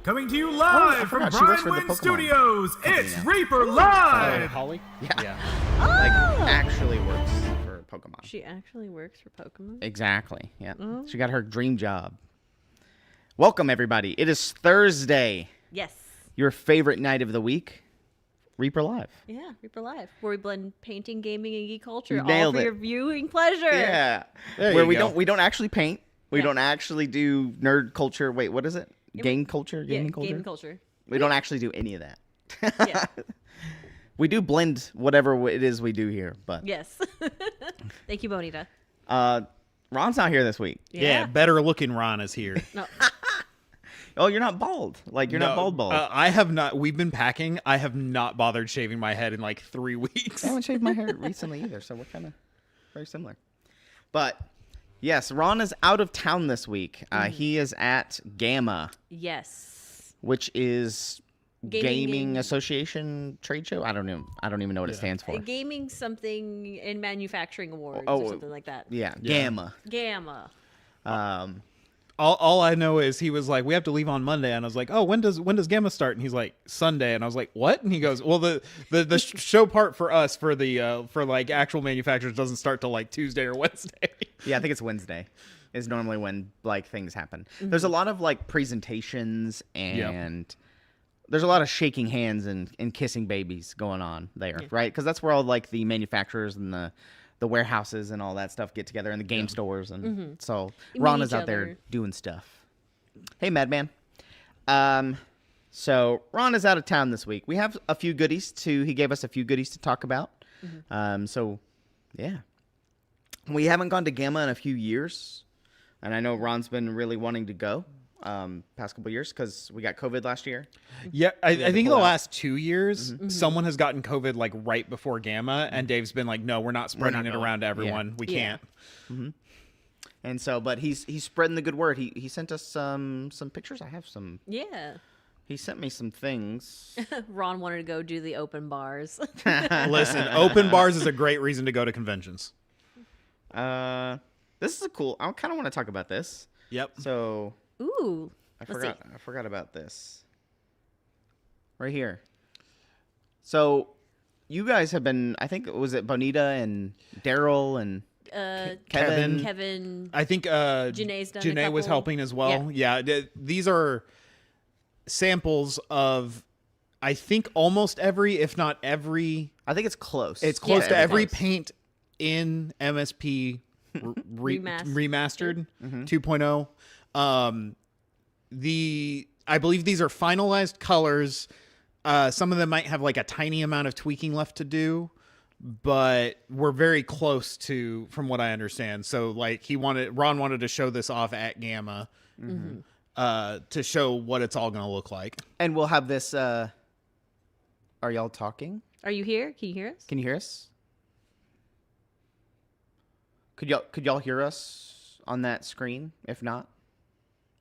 Coming to you live from Brian Wynn Studios, it's Reaper Live! Holly? Yeah. Like, actually works for Pokemon. She actually works for Pokemon? Exactly, yeah. She got her dream job. Welcome, everybody. It is Thursday. Yes. Your favorite night of the week. Reaper Live. Yeah, Reaper Live, where we blend painting, gaming, and geek culture, Nailed all for it. your viewing pleasure. Yeah. There Where you we go. don't actually paint. We Yeah. don't actually do nerd culture. Wait, what is it? Yeah, Game culture? Yeah, Gaming culture? gaming culture. We don't actually do any of that. Yeah. We do blend whatever it is we do here, but Yes. Thank you, Bonita. Ron's not here this week. Yeah, better looking Ron is here. No. Oh, you're not bald. Like, you're not bald. I have not. We've been packing. I have not bothered shaving my head in like 3 weeks. I haven't shaved my hair recently either, so we're kind of very similar. But, yes, Ron is out of town this week. He is at Gamma, Yes. which is Gaming Gaming- Association trade show. I don't even know what it stands for. Gaming something in manufacturing awards Oh, or something like that. Yeah, Yeah. Gamma. Gamma. All I know is he was like, we have to leave on Monday, and I was like, oh, when does Gamma start? And he's like, Sunday, and I was like, what? And he goes, well, the show part for us for like actual manufacturers doesn't start till like Tuesday or Wednesday. Yeah, I think it's Wednesday is normally when like things happen. There's a lot of like presentations and there's a lot of shaking hands and kissing babies going on there, right? Because that's where all like the manufacturers and the warehouses and all that stuff get together and the game stores. And so You Ron meet is each out there other. doing stuff. Hey, Madman. So Ron is out of town this week. We have a few goodies he gave us a few goodies to talk about. So yeah, we haven't gone to Gamma in a few years. And I know Ron's been really wanting to go past couple years because we got COVID last year. Yeah, I think in the pull out. last 2 years, someone has gotten COVID like right before Gamma, and Dave's been like, no, we're not spreading it going. around to everyone. Yeah. We Yeah. can't. And so, but he's spreading the good word. He sent us some pictures. I have some. Yeah. He sent me some things. Ron wanted to go do the open bars. Listen, open bars is a great reason to go to conventions. This is a cool. I kind of want to talk about this. Yep. So Ooh. I Let's see. forgot about this. Right here. So you guys have been. I think was it Bonita and Daryl and Kevin. Kevin. I think Janae's done a Janae was couple. helping as well. Yeah, these are samples of, I think, almost every, if not every. I think it's close. It's close Yeah, to it's every close. paint in MSP Remastered 2.0. I believe these are finalized colors. Some of them might have like a tiny amount of tweaking left to do, but we're very close to, from what I understand. So like Ron wanted to show this off at Gamma to show what it's all going to look like. And we'll have this. Are y'all talking? Are you here? Can you hear us? Can you hear us? Could y'all hear us on that screen? If not,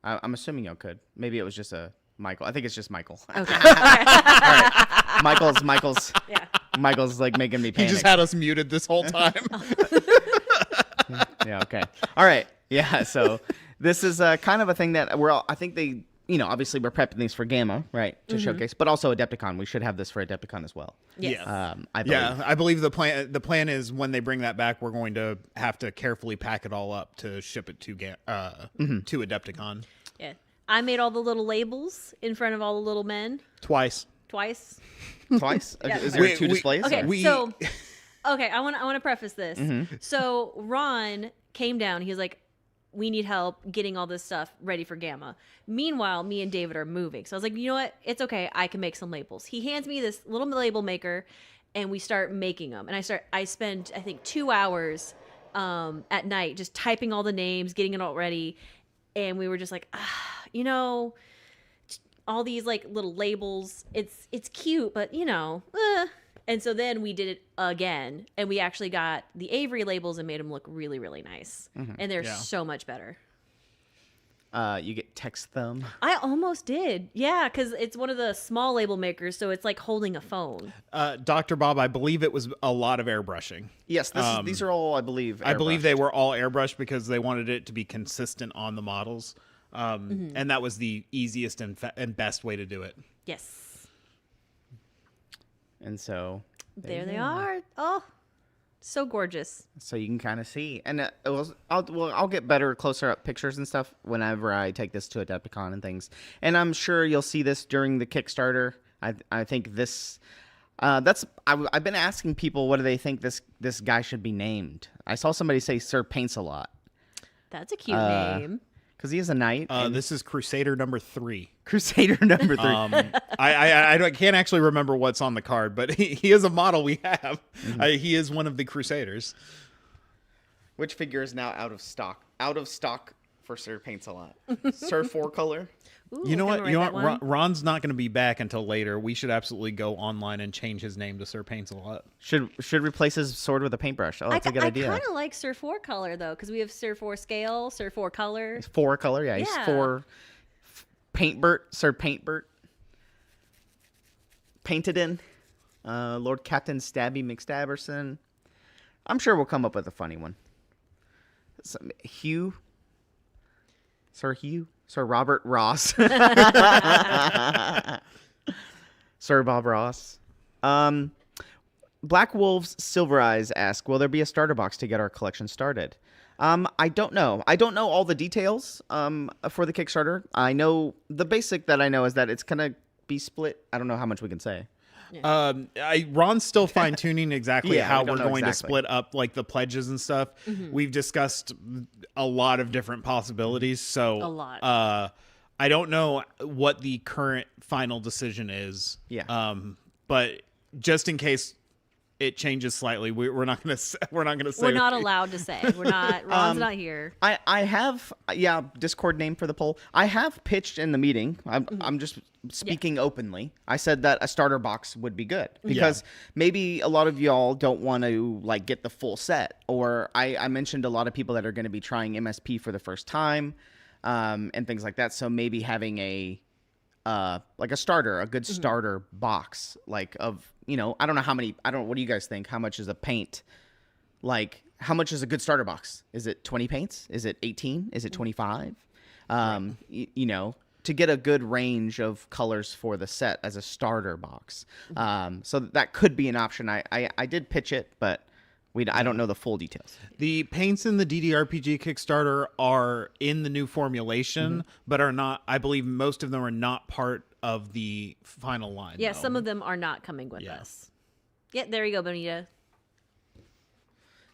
I'm assuming y'all could. Maybe it was just a Michael. I think it's just Michael. Okay. All right. Michael's Yeah. Michael's like making me He panic. just had us muted this whole time. Yeah. Okay. All right. Yeah. So this is kind of a thing that I think they. Obviously we're prepping these for Gamma, right, to showcase, but also Adepticon. We should have this for Adepticon as well. Yes. I believe. Yeah, I believe the plan is when they bring that back, we're going to have to carefully pack it all up to ship it to to Adepticon Yeah. I made all the little labels in front of all the little men twice. twice. Twice? Yeah. Is there two displays? Okay, We- I want to preface this. So Ron came down. He was like, "We need help getting all this stuff ready for Gamma." Meanwhile, me and David are moving. So I was like, "You know what? It's okay. I can make some labels." He hands me this little label maker, and we start making them. And I spend I think 2 hours at night just typing all the names, getting it all ready. And we were just like, all these like little labels. It's cute, but And so then we did it again, and we actually got the Avery labels and made them look really, really nice. And they're so much better. You get text thumb. I almost did. Yeah, because it's one of the small label makers, so it's like holding a phone. Dr. Bob, I believe it was a lot of airbrushing. Yes, these are all, I believe, I believe airbrushed. they were all airbrushed because they wanted it to be consistent on the models. And that was the easiest and best way to do it. Yes. And so There they are. Oh, so gorgeous. So you can kind of see, and I'll get better, closer up pictures and stuff whenever I take this to Adepticon and things. And I'm sure you'll see this during the Kickstarter. I think this, I've been asking people what do they think this guy should be named. I saw somebody say Sir Paints a Lot. That's a cute name. Because he is a knight. This is Crusader number 3. Crusader number 3. I can't actually remember what's on the card, but he is a model we have. He is one of the Crusaders. Which figure is now out of stock? Out of stock for Sir Paints a Lot. Sir 4-color. Ooh, You know I'm what? gonna write that one. Ron's not going to be back until later. We should absolutely go online and change his name to Sir Paints a Lot. Should replace his sword with a paintbrush. Oh, that's a good idea. I kind of like Sir 4 color though, because we have Sir 4 scale, Sir 4 color. 4-color, yeah. He's Yeah. 4 Paintbert, Sir Paintbert. Painted in. Lord Captain Stabby McStabberson. I'm sure we'll come up with a funny one. Hugh. Sir Hugh. Sir Robert Ross. Sir Bob Ross. Black Wolves Silver Eyes ask, will there be a starter box to get our collection started? I don't know. I don't know all the details for the Kickstarter. I know the basic that I know is that it's going to be split. I don't know how much we can say. Ron's still fine tuning exactly Yeah, how we don't we're know going to exactly. split up like the pledges and stuff. We've discussed a lot of different possibilities. So A lot. I don't know what the current final decision is. Yeah. But just in case it changes slightly, we're not going to say. We're not allowed to say. We're not. Ron's not here. I have, Discord name for the poll. I have pitched in the meeting. I'm just speaking openly. I said that a starter box would be good because maybe a lot of y'all don't want to like get the full set. Or I mentioned a lot of people that are going to be trying MSP for the first time and things like that. So maybe having a starter, a good starter box, like of, I don't know how many, what do you guys think? How much is a paint? Like, how much is a good starter box? Is it 20 paints? Is it 18? Is it 25? To get a good range of colors for the set as a starter box. So that could be an option. I did pitch it, but I don't know the full details. The paints in the DDRPG Kickstarter are in the new formulation, but are not, I believe most of them are not part of the final line. Yeah, though. some of them are not coming with us. Yeah, there you go, Bonita.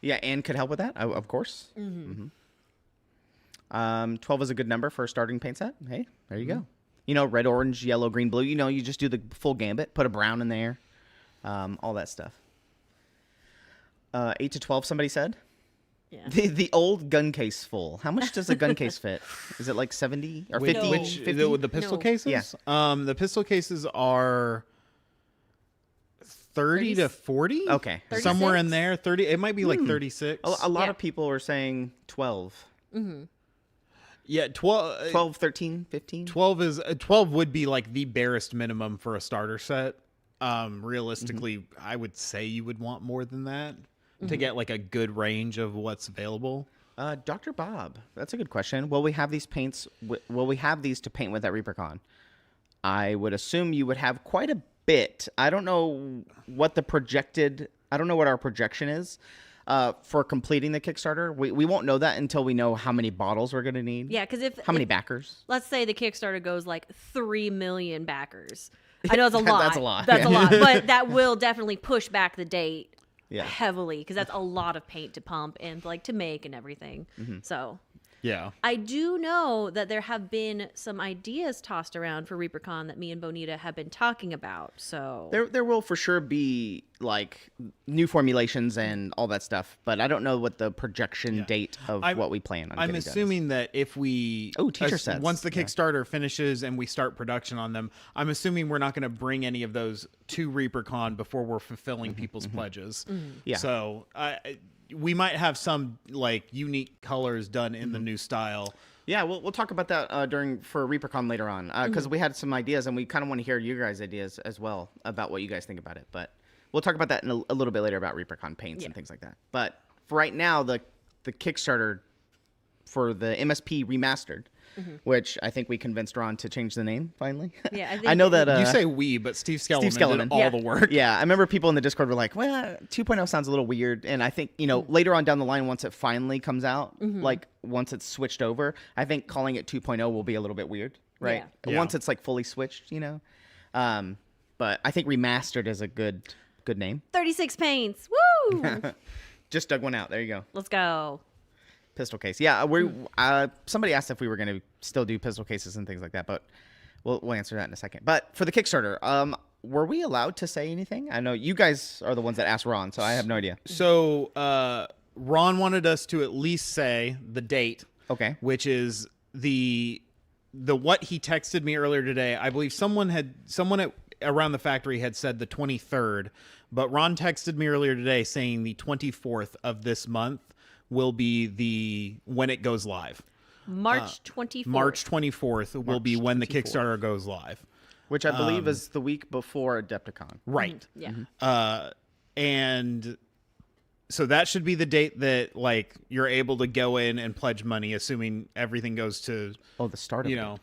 Yeah, Anne could help with that, of course. 12 is a good number for a starting paint set. Hey, there you go. Red, orange, yellow, green, blue. You just do the full gambit. Put a brown in there. All that stuff. 8 to 12, somebody said. Yeah. The old gun case full. How much does a gun case fit? Is it like 70 or 50? Which 50? the pistol No. cases? Yeah. The pistol cases are 30 to 40. Okay. Somewhere in 36? there. 30. It might be like 36. A lot Yeah. of people are saying 12. Yeah, 12. 12, 13, 15? 12 would be like the barest minimum for a starter set. Realistically, I would say you would want more than that to get like a good range of what's available. Dr. Bob, that's a good question. Will we have these paints? Will we have these to paint with at ReaperCon? I would assume you would have quite a bit. I don't know what I don't know what our projection is for completing the Kickstarter. We won't know that until we know how many bottles we're going to need. Yeah, because How many backers? let's say the Kickstarter goes like 3 million backers. I know it's a lot. That's a lot. That's a lot. But that will definitely push back the date Yeah. heavily because that's a lot of paint to pump and like to make and everything. So Yeah. I do know that there have been some ideas tossed around for ReaperCon that me and Bonita have been talking about. So There will for sure be like new formulations and all that stuff, but I don't know what the projection date of what we plan on. I'm getting done is. assuming that if we teacher sets. once the Kickstarter finishes and we start production on them, I'm assuming we're not going to bring any of those to ReaperCon before we're fulfilling people's pledges. Yeah. So we might have some like unique colors done in the new style. Yeah, we'll talk about that for ReaperCon later on because we had some ideas and we kind of want to hear your guys' ideas as well about what you guys think about it. But we'll talk about that in a little bit later about ReaperCon paints and things like that. But for right now, the Kickstarter for the MSP Remastered which I think we convinced Ron to change the name finally. Yeah, I I think know that You say we, but Steve Skellman, Skellman. did all the work. Yeah, I remember people in the Discord were like, well, 2.0 sounds a little weird. And I think, later on down the line, once it finally comes out, like once it's switched over, I think calling it 2.0 will be a little bit weird, right? Yeah. Once it's like fully switched, But I think Remastered is a good name. 36 paints. Woo! Just dug one out. There you go. Let's go. Pistol case. Yeah, somebody asked if we were going to still do pistol cases and things like that, but we'll answer that in a second. But for the Kickstarter, were we allowed to say anything? I know you guys are the ones that asked Ron, so I have no idea. So Ron wanted us to at least say the date. Okay. Which is the what he texted me earlier today. I believe someone around the factory had said the 23rd, but Ron texted me earlier today saying the 24th of this month will be when it goes live. March 24th. March 24th will be when the Kickstarter goes live. Which I believe is the week before Adepticon. Right. Yeah. And so that should be the date that like you're able to go in and pledge money, assuming everything goes to the start of it.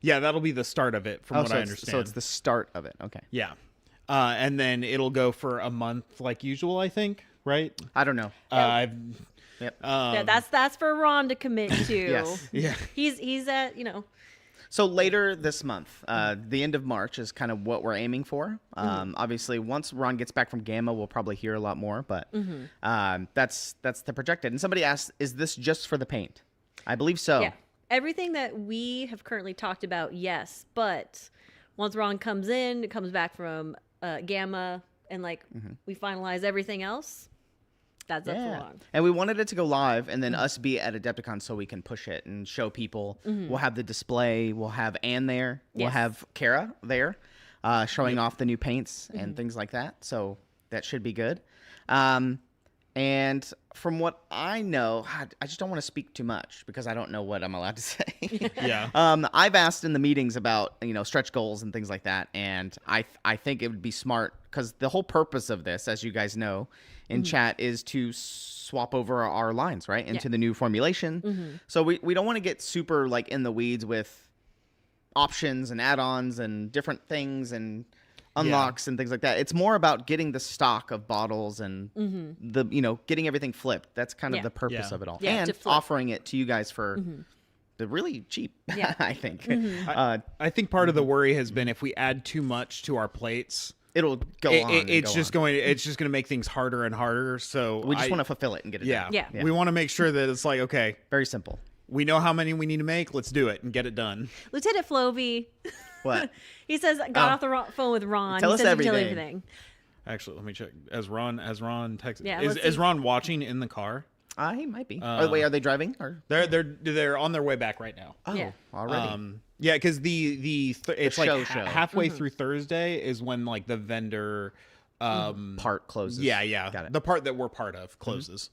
Yeah, that'll be the start of it from what I understand. So it's the start of it. Okay. Yeah. And then it'll go for a month like usual, I think, right? I don't know. Yep. Yeah, that's for Ron to commit to. Yes. Yeah. He's at, So later this month, the end of March is kind of what we're aiming for. Obviously, once Ron gets back from Gamma, we'll probably hear a lot more. But that's the projected. And somebody asked, is this just for the paint? I believe so. Yeah. Everything that we have currently talked about, yes. But once Ron comes back from Gamma, and we finalize everything else, that's up for Ron. And we wanted it to go live and then us be at Adepticon so we can push it and show people. We'll have the display. We'll have Anne there. We'll Yes. have Kara there showing off the new paints and things like that. So that should be good. And from what I know, I just don't want to speak too much because I don't know what I'm allowed to say. Yeah. I've asked in the meetings about, stretch goals and things like that. And I think it would be smart because the whole purpose of this, as you guys know in chat, is to swap over our lines, right? Into the new formulation. So we don't want to get super in the weeds with options and add-ons and different things and unlocks and things like that. It's more about getting the stock of bottles and getting everything flipped. That's kind of the purpose of it all. Yeah, and offering it to you guys for the really cheap, I think. I think part of the worry has been if we add too much to our plates, it'll go on. It's just going to make things harder and harder. So we just want to fulfill it and get it done. Yeah. We want to make sure that it's like, okay, very simple. We know how many we need to make. Let's do it and get it done. Lieutenant Flovey. What? He says got off the phone with Ron. Tell us says everything. Actually, let me check. As Ron texted. Yeah, is Ron watching in the car? He might be. Wait, are they driving? Or? They're on their way back right now. Oh, Yeah. already. Yeah, because it's show. halfway through Thursday is when the vendor part closes. Yeah. Got it. The part that we're part of closes.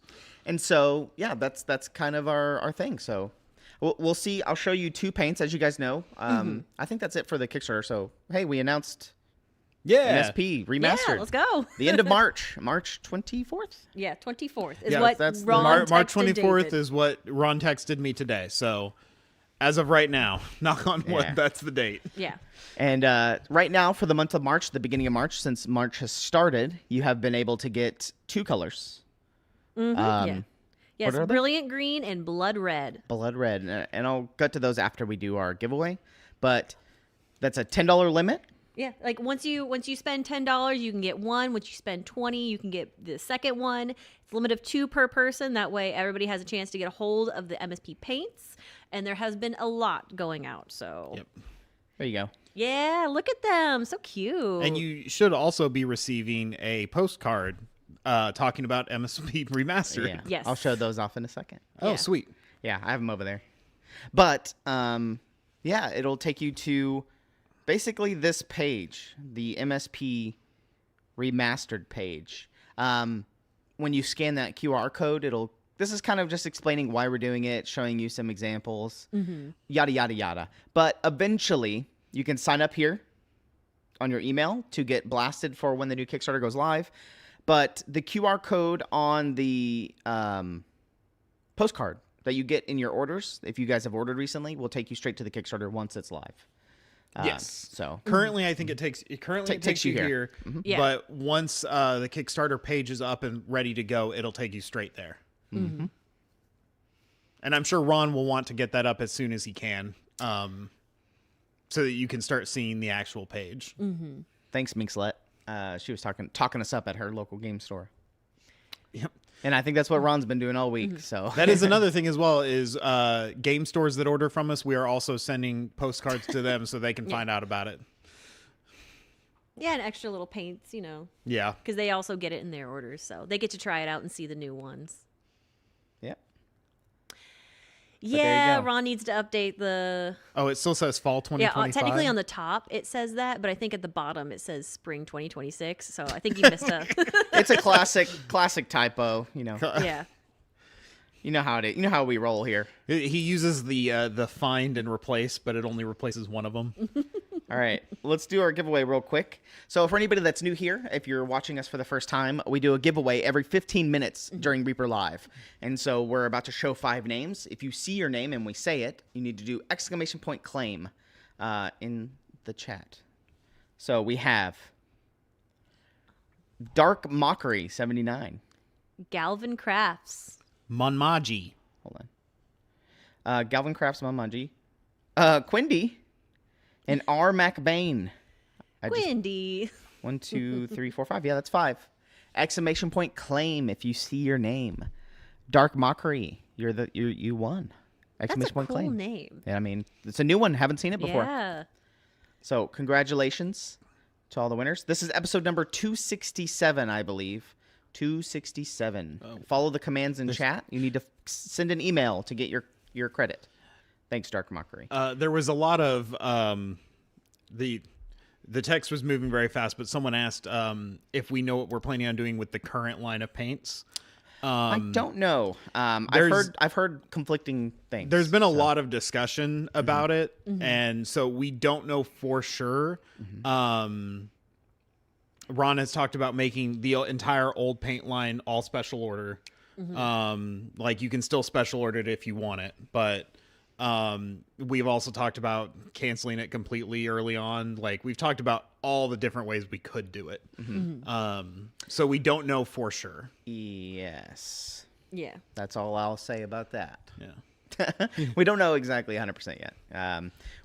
And so, that's kind of our thing. So we'll see. I'll show you 2 paints, as you guys know. I think that's it for the Kickstarter. So, hey, we announced MSP Remastered. Yeah, let's go. The end of March 24th. Yeah, 24th is what that's Ron March texted 24th David. is what Ron texted me today. So, as of right now, knock on wood, Yeah. that's the date. Yeah. And right now, for the month of March, the beginning of March, since March has started, you have been able to get 2 colors. Yeah. Yes, what are they? Brilliant Green and Blood Red. Blood Red. And I'll get to those after we do our giveaway. But that's a $10 limit. Yeah, once you spend $10, you can get one. Once you spend $20, you can get the second one. It's a limit of 2 per person. That way, everybody has a chance to get a hold of the MSP paints. And there has been a lot going out. So, Yep. There you go. yeah, look at them, so cute. And you should also be receiving a postcard talking about MSP Remastered. Yeah. Yes. I'll show those off in a second. Oh, Yeah. sweet. Yeah, I have them over there. But, it'll take you to basically this page, the MSP Remastered page. When you scan that QR code, this is kind of just explaining why we're doing it, showing you some examples, yada, yada, yada. But eventually, you can sign up here on your email to get blasted for when the new Kickstarter goes live. But the QR code on the postcard that you get in your orders, if you guys have ordered recently, will take you straight to the Kickstarter once it's live. Yes. So currently, I think it takes takes you here. Yeah. But once the Kickstarter page is up and ready to go, it'll take you straight there. Mm-hmm. And I'm sure Ron will want to get that up as soon as he can, so that you can start seeing the actual page. thanks, Minxlet. She was talking us up at her local game store. Yep. And I think that's what Ron's been doing all week. So That is another thing as well, is game stores that order from us, we are also sending postcards to them so they can find out about it. Yeah, and extra little paints, Yeah. because they also get it in their orders, so they get to try it out and see the new ones. Yep. Yeah, go. Ron needs to update the. Oh, it still says fall 2025? Yeah, technically on the top it says that, but I think at the bottom it says spring 2026. So I think you missed a. It's a classic typo. Yeah. You know how it is. You know how we roll here. He uses the find and replace, but it only replaces one of them. All right, let's do our giveaway real quick. So for anybody that's new here, if you're watching us for the first time, we do a giveaway every 15 minutes during Reaper Live. And so we're about to show 5 names. If you see your name and we say it, you need to do !claim in the chat. So we have Dark Mockery 79. Galvin Crafts. Monmaji. Hold on. Galvin Crafts Mamanji. Quindy. And R. MacBain. Windy. 1, 2, 3, 4, 5. Yeah, that's 5. !claim if you see your name. Dark Mockery. You won. That's a cool name. Yeah, I mean, it's a new one. Haven't seen it before. Yeah. So congratulations to all the winners. This is episode number 267, I believe. 267. Follow the commands in chat. You need to send an email to get your credit. Thanks, Dark Mockery. There was a lot of the text was moving very fast, but someone asked if we know what we're planning on doing with the current line of paints. I don't know. I've heard conflicting things. There's been a lot of discussion about it, and so we don't know for sure. Ron has talked about making the entire old paint line all special order. Like you can still special order it if you want it, but we've also talked about canceling it completely early on. Like we've talked about all the different ways we could do it. So we don't know for sure. Yes. Yeah. That's all I'll say about that. Yeah. We don't know exactly 100% yet.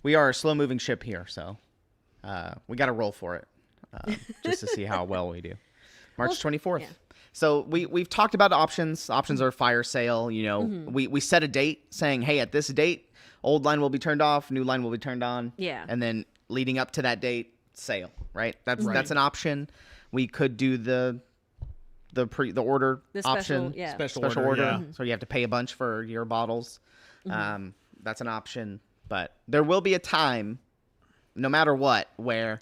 We are a slow-moving ship here, so we got to roll for it just to see how well we do. March 24th. Yeah. So we've talked about options. Options are fire sale. We set a date saying, hey, at this date, old line will be turned off, new line will be turned on. Yeah. And then leading up to that date, sale. Right. That's an option. We could do the order option. Special order. Yeah. So you have to pay a bunch for your bottles. That's an option. But there will be a time, no matter what, where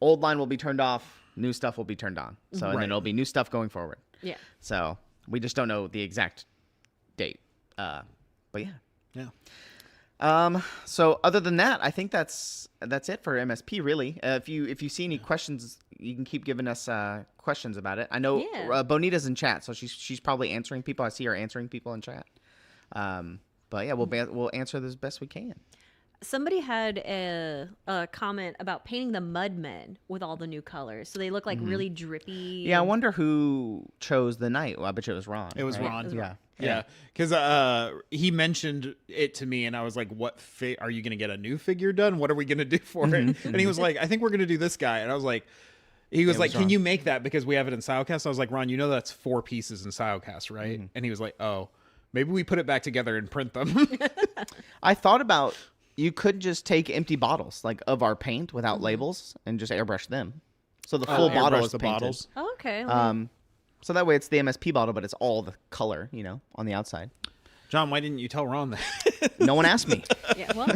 old line will be turned off, new stuff will be turned on. So and then it'll be new stuff going forward. Yeah. So we just don't know the exact date. But yeah. Yeah. So other than that, I think that's it for MSP really. If you see any questions, you can keep giving us questions about it. I know Bonita's in chat, so she's probably answering people. I see her answering people in chat. But yeah, we'll answer this best we can. Somebody had a comment about painting the Mudmen with all the new colors, so they look like really drippy. Yeah, I wonder who chose the night. Well, I bet you it was Ron. It was right? Ron. Yeah. Because he mentioned it to me, and I was like, "What are you going to get a new figure done? What are we going to do for it?" And he was like, "I think we're going to do this guy." And I was like, "He was like, can you make that because we have it in Silecast?" I was like, "Ron, you know that's 4 pieces in Silecast, right?" And he was like, "Oh, maybe we put it back together and print them." I thought about you could just take empty bottles like of our paint without labels and just airbrush them, so the full bottle is the painted. bottles. Oh, okay. So that way it's the MSP bottle, but it's all the color, on the outside. John, why didn't you tell Ron that? No one asked me. Yeah, well.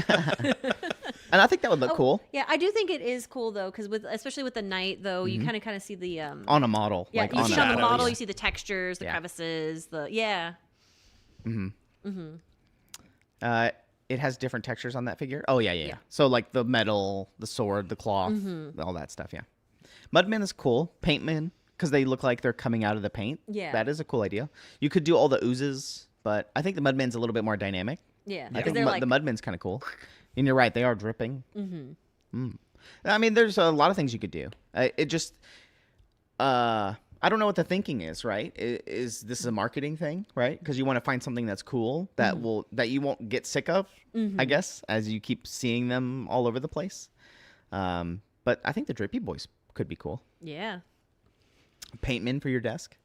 And I think that would look cool. Yeah, I do think it is cool though, because especially with the night though, you kind of see the on a model. Yeah, like you on see a it on the model. model, you see the textures, the crevices, It has different textures on that figure. Oh yeah. So like the metal, the sword, the cloth, all that stuff. Yeah. Mudman is cool. Paintman, because they look like they're coming out of the paint. Yeah. That is a cool idea. You could do all the oozes, but I think the Mudman's a little bit more dynamic. Yeah, I because think they're like, the Mudman's kind of cool. And you're right, they are dripping. mm-hmm. I mean, there's a lot of things you could do. It just, I don't know what the thinking is, right? Is this a marketing thing, right? Because you want to find something that's cool that that you won't get sick of, I guess, as you keep seeing them all over the place. But I think the Drippy Boys could be cool. Yeah. Paintman for your desk.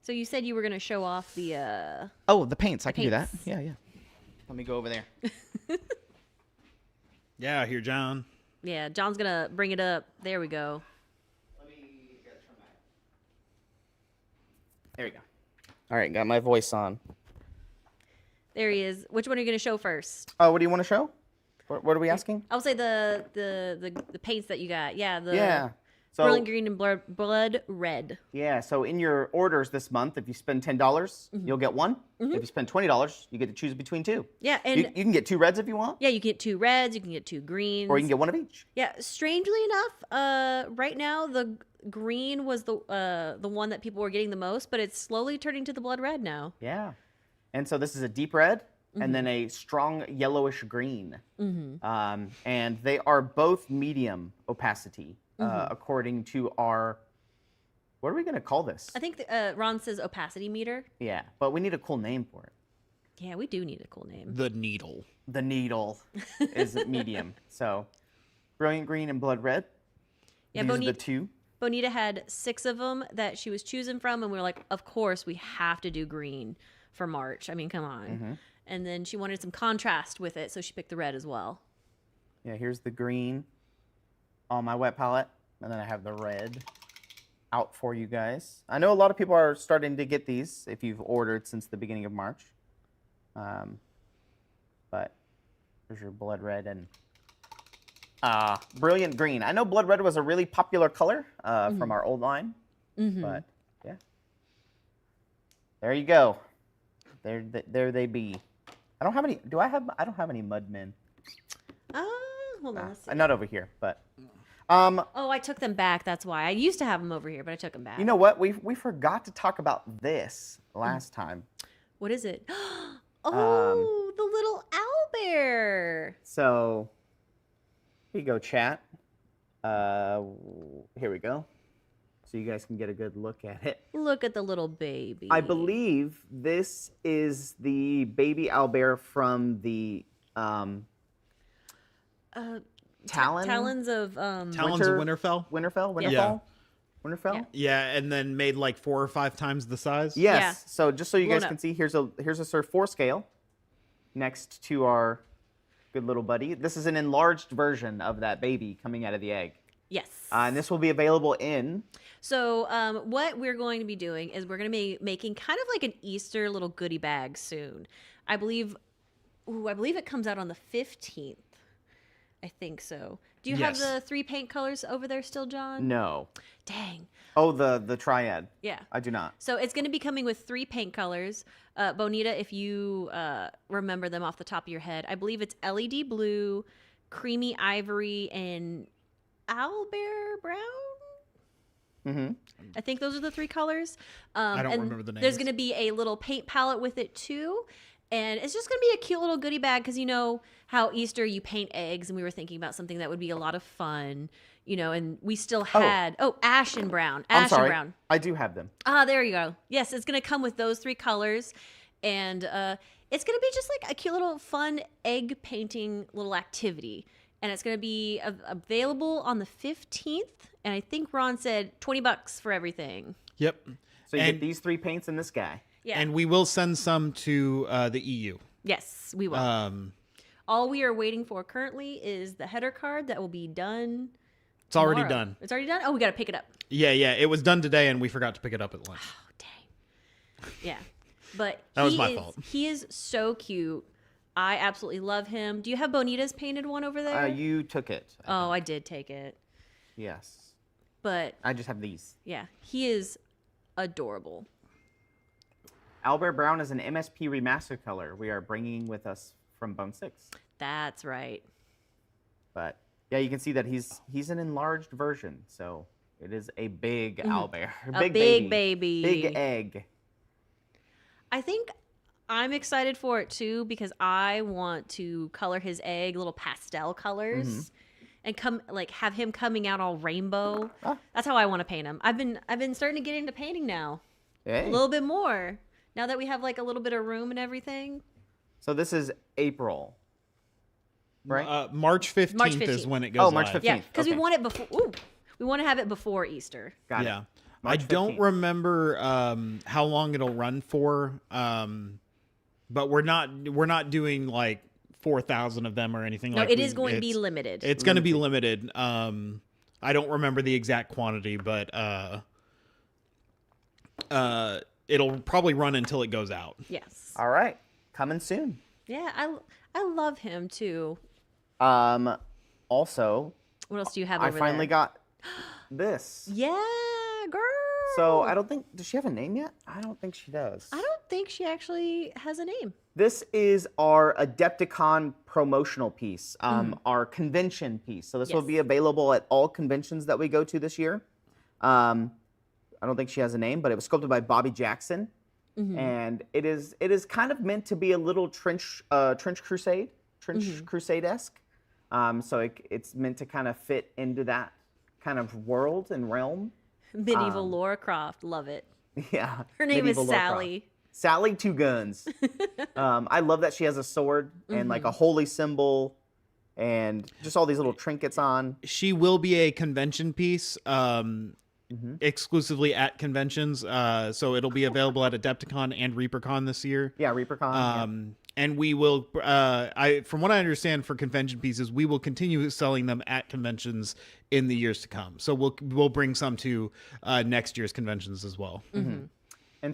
So you said you were gonna show off the. Oh, the paints. I can do that. paints. Yeah. Let me go over there. Yeah, here, John. Yeah, John's gonna bring it up. There we go. There we go. All right, got my voice on. There he is. Which one are you gonna show first? Oh, what do you want to show? What are we asking? I would say the paints that you got. Yeah, the Yeah. So brilliant green and blood red. yeah. So in your orders this month, if you spend $10, you'll get one. If you spend $20, you get to choose between two. Yeah, and You can get two reds if you want, yeah, you can get 2 reds, you can get 2 greens, or you can get one of each. Yeah, strangely enough, right now the green was the one that people were getting the most, but it's slowly turning to the blood red now. Yeah. And so this is a deep red and then a strong yellowish green. And they are both medium opacity, according to our. What are we going to call this? I think Ron says opacity meter. Yeah, but we need a cool name for it. Yeah, we do need a cool name. The needle. The needle is medium. So brilliant green and blood red. Yeah, These are the two. Bonita had 6 of them that she was choosing from, and we were like, of course, we have to do green for March. I mean, come on. And then she wanted some contrast with it, so she picked the red as well. Yeah, here's the green on my wet palette, and then I have the red out for you guys. I know a lot of people are starting to get these if you've ordered since the beginning of March. But there's your blood red and brilliant green. I know blood red was a really popular color from our old line, but yeah. There you go. There they be. I don't have any. I don't have any Mudmen. Hold on. Let's see. Not over here, but. Oh, I took them back. That's why. I used to have them over here, but I took them back. You know what? We forgot to talk about this last time. What is it? Oh, the little owlbear. So, here you go, chat. Here we go. So you guys can get a good look at it. Look at the little baby. I believe this is the baby owlbear from the Talons of Talons of Winterfell. Winterfell. Yeah. Yeah, and then made like 4 or 5 times the size. Yes. Yeah. So just so you guys Blown can up. see, here's a Sir 4 scale next to our good little buddy. This is an enlarged version of that baby coming out of the egg. Yes. And this will be available in. So what we're going to be doing is we're going to be making kind of like an Easter little goodie bag soon. I believe it comes out on the 15th. I think so. Do you have Yes. the 3 paint colors over there still, John? No. Dang. Oh, the triad. Yeah. I do not. So it's going to be coming with 3 paint colors. Bonita, if you remember them off the top of your head, I believe it's LED blue, creamy ivory, and owlbear brown. I think those are the 3 colors. I don't and remember the names. There's going to be a little paint palette with it too. And it's just going to be a cute little goodie bag because you know how Easter you paint eggs, and we were thinking about something that would be a lot of fun, you know, and we still had, ash and brown. I'm Ash sorry. and brown. I do have them. Ah, there you go. Yes, it's going to come with those 3 colors. And it's going to be just like a cute little fun egg painting little activity. And it's going to be available on the 15th. And I think Ron said $20 for everything. Yep. So you And- get these 3 paints and this guy. Yeah. And we will send some to the EU. Yes, we will. All we are waiting for currently is the header card that will be done. It's already tomorrow. done. It's already done? Oh, we got to pick it up. Yeah. It was done today, and we forgot to pick it up at lunch. Oh, dang. Yeah. But That was my fault. He is so cute. I absolutely love him. Do you have Bonita's painted one over there? You took it. Oh, I did take it. Yes. But I just have these. yeah, he is adorable. Owlbear Brown is an MSP Remastered color we are bringing with us from Bone 6. That's right. But yeah, you can see that he's an enlarged version. So it is a big owlbear. A big baby. Big egg. I think I'm excited for it too because I want to color his egg little pastel colors and have him coming out all rainbow. That's how I want to paint him. I've been starting to get into painting now. Hey. A little bit more. Now that we have like a little bit of room and everything. So this is April. Right? March 15th, March is 15th. when it goes March live. 15th. Yeah, because Okay. we want it before. Ooh, we want to have it before Easter. Got it. Yeah. I March don't 15th. remember how long it'll run for, but we're not doing like 4,000 of them or anything No, like it is going to be it's- limited. It's going to be limited. I don't remember the exact quantity, but it'll probably run until it goes out. Yes. All right. Coming soon. Yeah, I love him too. Also, What else do you have I over finally there? got this. Yeah, girl. So I don't think, does she have a name yet? I don't think she does. I don't think she actually has a name. This is our Adepticon promotional piece, our convention piece. So this will Yes. be available at all conventions that we go to this year. I don't think she has a name, but it was sculpted by Bobby Jackson, and it is kind of meant to be a little trench crusade-esque. So it's meant to kind of fit into that kind of world and realm. Medieval Laura Croft. Love it. Yeah. Her name is Medieval Lara Croft. Sally. Sally Two Guns. I love that she has a sword and like a holy symbol and just all these little trinkets on. She will be a convention piece, exclusively at conventions. So it'll be available at Adepticon and ReaperCon this year. Yeah, ReaperCon. And we will, from what I understand, for convention pieces, we will continue selling them at conventions in the years to come. So we'll bring some to next year's conventions as well. And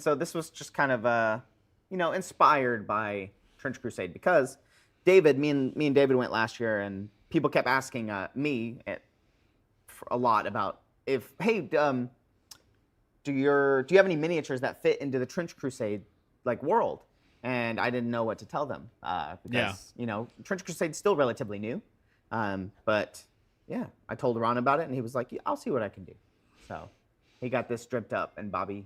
so this was just kind of, inspired by Trench Crusade because David, me and David went last year, and people kept asking me a lot about do you have any miniatures that fit into the Trench Crusade like world? And I didn't know what to tell them because Trench Crusade's still relatively new. But yeah, I told Ron about it, and he was like, yeah, "I'll see what I can do." So he got this dripped up, and Bobby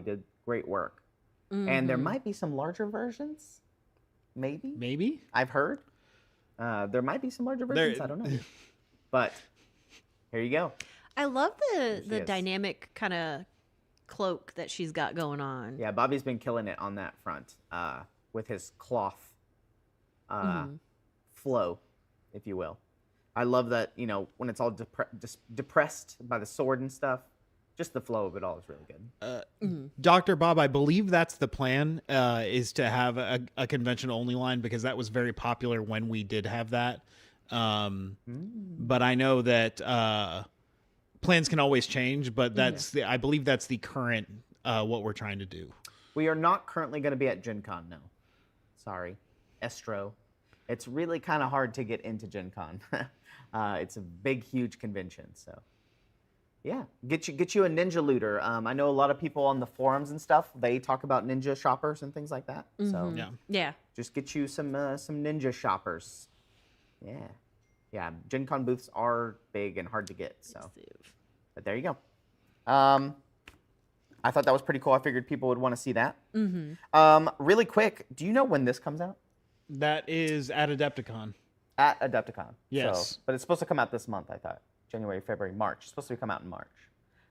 did great work. And there might be some larger versions, maybe. I've heard there might be some larger versions. I don't know, but here you go. I love the is. dynamic kind of cloak that she's got going on. Yeah, Bobby's been killing it on that front with his cloth flow, if you will. I love that, when it's all depressed by the sword and stuff, just the flow of it all is really good. Dr. Bob, I believe that's the plan, is to have a convention-only line because that was very popular when we did have that. But I know that plans can always change, but I believe that's the current what we're trying to do. We are not currently going to be at Gen Con, no. Sorry. Estro. It's really kind of hard to get into Gen Con. It's a big, huge convention, so... Yeah, get you a ninja looter. I know a lot of people on the forums and stuff. They talk about ninja shoppers and things like that. So Yeah. just get you some ninja shoppers. Yeah. Gen Con booths are big and hard to get. So, but there you go. I thought that was pretty cool. I figured people would want to see that. Really quick, do you know when this comes out? That is at Adepticon. At Adepticon. Yes. So, but it's supposed to come out this month, I thought. January, February, March. It's supposed to come out in March.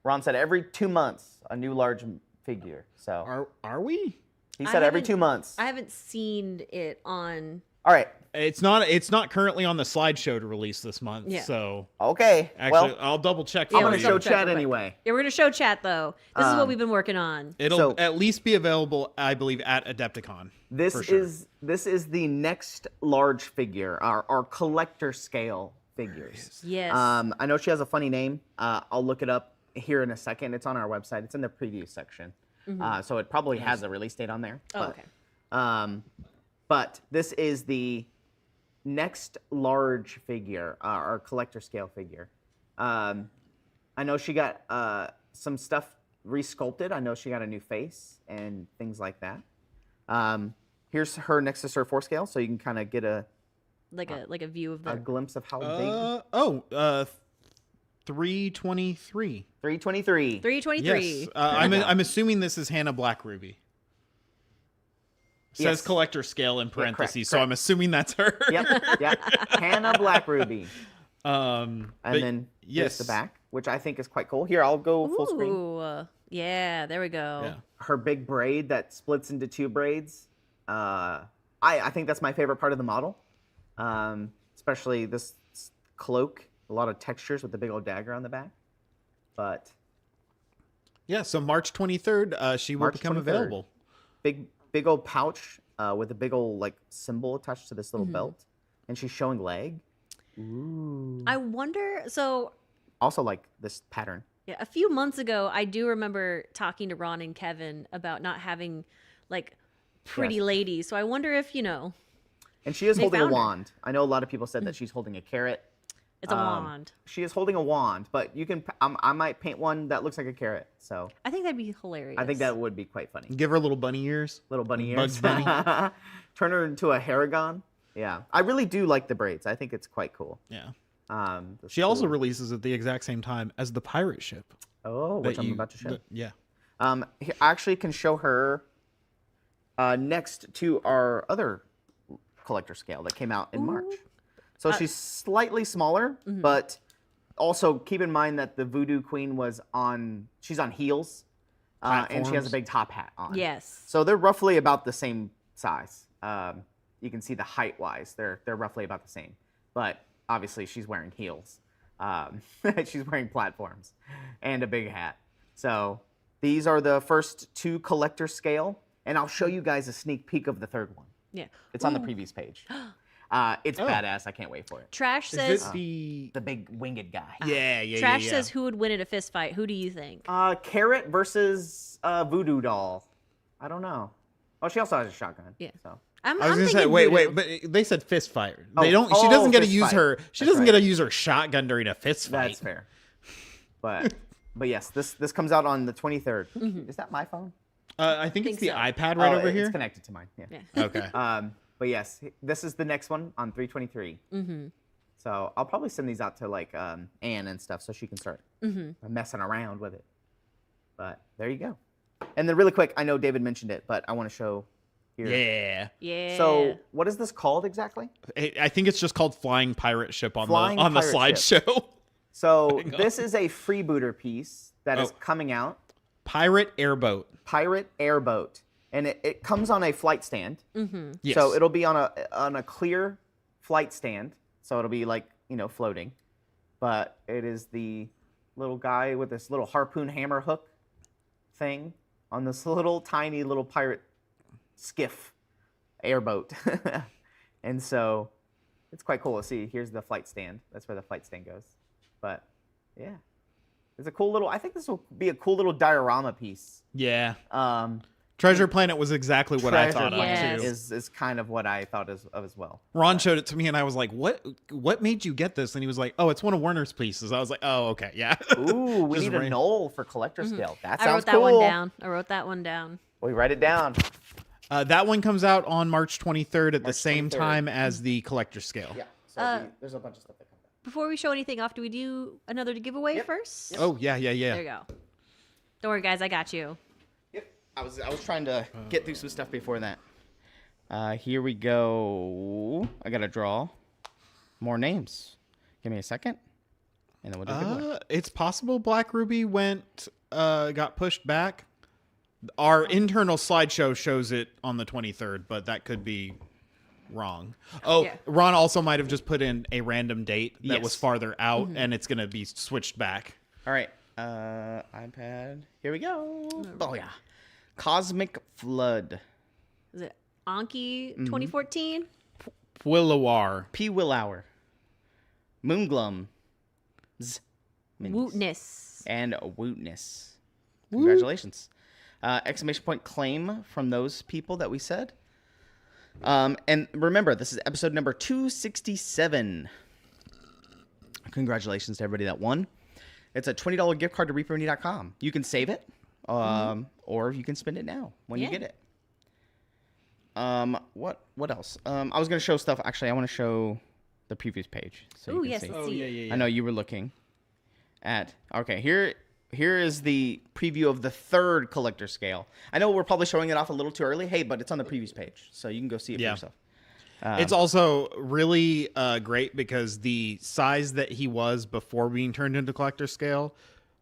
Ron said every 2 months, a new large figure. So Are we? he said every 2 months. I haven't seen it on. All right. It's not currently on the slideshow to release this month. Yeah. So Okay. actually, Well, I'll double check. Yeah, I'm for going to you. show check real chat quick. anyway. Yeah, we're gonna show chat though. This is what we've been working on. It'll So- at least be available, I believe, at Adepticon. This for sure. is the next large figure, our collector scale figures. Yes. I know she has a funny name. I'll look it up here in a second. It's on our website. It's in the preview section. So it probably has a release date on there. Oh, but, okay. But this is the next large figure, our collector scale figure. I know she got some stuff resculpted. I know she got a new face and things like that. Here's her next to her 4 scale, so you can kind of get a Like a view of a the. glimpse of how big. 323. 323. 323. Yes, I'm assuming this is Hannah Black Ruby. Says collector scale in parentheses, correct. so I'm assuming that's her. Yep. Hannah Black Ruby. And And then here's the back, which I think is quite cool. Here, I'll go full screen. Ooh, yeah, there we go. Yeah. Her big braid that splits into 2 braids. I think that's my favorite part of the model. Especially this cloak, a lot of textures with the big old dagger on the back. But Yeah, so March 23rd, she will March become 23rd. available. big old pouch with a big old like symbol attached to this little belt, and she's showing leg. Ooh. I wonder. So Also like this pattern. yeah, a few months ago, I do remember talking to Ron and Kevin about not having like pretty Yes. ladies. So I wonder if And she is They holding a found her. wand. I know a lot of people said that she's holding a carrot. it's a wand. She is holding a wand, but you can. I might paint one that looks like a carrot. So I think that'd be hilarious. I think that would be quite funny. Give her little bunny ears. Little bunny ears. Bugs Bunny. Turn her into a Haragon. Yeah, I really do like the braids. I think it's quite cool. Yeah. The She also school- releases at the exact same time as the pirate ship. Oh, which that I'm you- about to show. Yeah. Here, I actually can show her next to our other collector scale that came out in March. So she's slightly smaller, but also keep in mind that the Voodoo Queen she's on heels, and she has a Platforms. big top hat on. Yes. So they're roughly about the same size. You can see the height wise, they're roughly about the same. But obviously she's wearing heels. She's wearing platforms and a big hat. So these are the first 2 collector scale, and I'll show you guys a sneak peek of the 3rd one. Yeah. It's on the previous page. It's badass. I can't wait for it. Trash Is says. it the... The big winged guy. Yeah. Trash says who would win in a fist fight? Who do you think? Carrot versus Voodoo doll. I don't know. Oh, she also has a shotgun. Yeah. So. I'm I was gonna say, thinking wait, voodoo. but they said fist fight. Oh, They don't. She doesn't get to fist use fight. her. She That's doesn't right. get to use her shotgun during a fist fight. That's fair. But yes, this comes out on the 23rd. Is that my phone? I think it's Think the so. iPad right over It's here. connected to mine. Yeah. Yeah. Okay. But yes, this is the next one on 323. So I'll probably send these out to like Anne and stuff so she can start messing around with it. But there you go. And then really quick, I know David mentioned it, but I want to show here. Yeah. Yeah. So what is this called exactly? I think it's just called Flying Pirate Ship on Flying the Pirate slideshow. So this is a freebooter piece that is coming out. Pirate airboat. Pirate airboat. And it comes on a flight stand. Yes. So it'll be on a clear flight stand. So it'll be like, floating. But it is the little guy with this little harpoon hammer hook thing on this little tiny little pirate skiff airboat. And so it's quite cool to see. Here's the flight stand. That's where the flight stand goes. But yeah. It's a cool little, I think this will be a cool little diorama piece. Yeah. Treasure Planet was exactly what I Treasure thought Planet of too. is kind of what I thought of as well. Ron showed it to me, and I was like, "What made you get this?" And he was like, "Oh, it's one of Warner's pieces." I was like, "Oh, okay, yeah." Ooh, we Just need a ran- knoll for collector scale. That I sounds wrote that cool. one down. We write it down. That one comes out on March 23rd at the March same 23rd. time as the collector scale. Yeah. So there's a bunch of stuff that comes out. Before we show anything off, do we do another giveaway first? Oh yeah. There you go. Don't worry, guys. I got you. Yep. I was trying to get through some stuff before that. Here we go. I gotta draw more names. Give me a second, and then we'll do a giveaway. It's possible Black Ruby got pushed back. Our internal slideshow shows it on the 23rd, but that could be wrong. Oh, Yeah. Ron also might have just put in a random date that Yes. was farther out, and it's gonna be switched back. All right. iPad. Here we go. Oh yeah. Cosmic Flood. Is it Anki 2014? Willowar. P. Willauer. Moonglum. Z. Minis. Wootness. And Wootness. Congratulations. Exclamation point claim from those people that we said. And remember, this is episode number 267. Congratulations to everybody that won. It's a $20 gift card to reaperindie.com. You can save it, or you can spend it now when you Yeah. get it. What else? I was going to show stuff. Actually, I want to show the previous page. So you Ooh, can yes. see. Let's see. I know you were looking at. Okay, here here is the preview of the third collector scale. I know we're probably showing it off a little too early. Hey, but it's on the previews page, so you can go see it for yourself. It's also really great because the size that he was before being turned into collector scale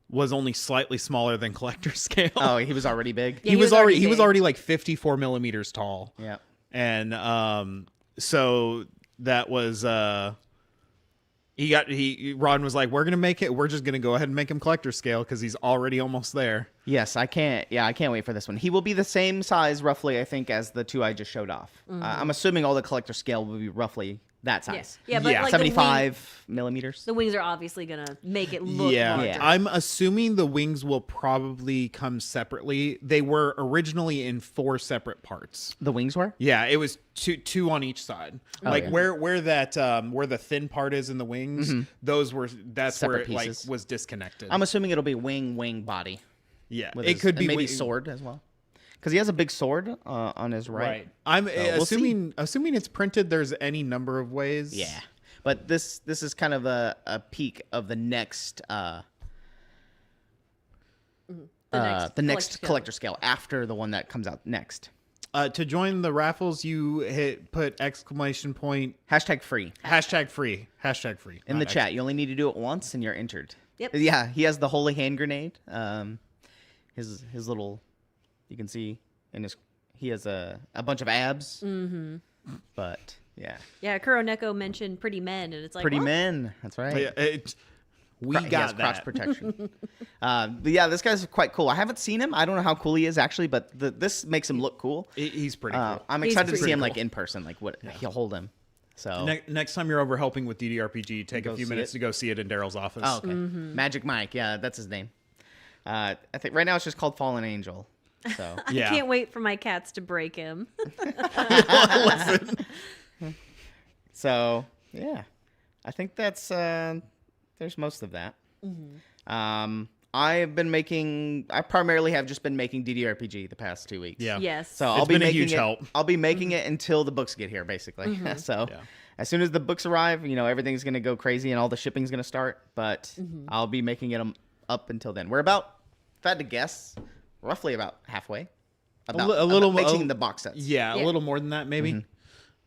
was only slightly smaller than collector scale. Oh, he was already big. Yeah, he was big. already like 54 millimeters tall. Yeah. And so that was Ron was like, we're just gonna go ahead and make him collector scale because he's already almost there. Yes, I can't wait for this one. He will be the same size roughly, I think, as the two I just showed off. I'm assuming all the collector scale will be roughly that size. Yeah, but like 75 millimeters. the wings are obviously gonna make it look Yeah. larger. Yeah. I'm assuming the wings will probably come separately. They were originally in 4 separate parts. The wings were? Yeah, it was two on each side. Like yeah. where the thin part is in the wings, that's Separate where it pieces. like was disconnected. I'm assuming it'll be wing, body. Yeah, With it his- could and be maybe wing- sword as well. Because he has a big sword on his right. I'm we'll see. assuming it's printed. There's any number of ways. Yeah. But this is kind of a peek of the next The next collector scale after the one that comes out next. To join the raffles, you put exclamation point Hashtag free hashtag free in the chat. You only need to do it once and you're entered. Yep. Yeah, he has the holy hand grenade. His little, you can see he has a bunch of abs. Mm-hmm. But yeah, Yeah, Kuroneko mentioned pretty men, and it's like pretty what? men. That's right. Yeah, we He has got crotch that. protection. But yeah, this guy's quite cool. I haven't seen him. I don't know how cool he is actually, but this makes him look cool. He's pretty cool. I'm He's excited to see pretty him cool. like in person. Like what he'll hold him. So Next time you're over helping with DDRPG, take Go a few see minutes it? to go see it in Daryl's office. oh, okay. Magic Mike. Yeah, that's his name. I think right now it's just called Fallen Angel. So Yeah. I can't wait for my cats to break him. So yeah, I think that's there's most of that. I primarily have just been making DDRPG the past 2 weeks. Yeah. Yes. So I'll It's be been a making huge it. help. I'll be making it until the books get here, basically. So Yeah. as soon as the books arrive, everything's gonna go crazy and all the shipping's gonna start. But I'll be making it up until then. We're about, if I had to guess, roughly about halfway. About making the box sets. Yeah, a Yeah. little more than that, maybe.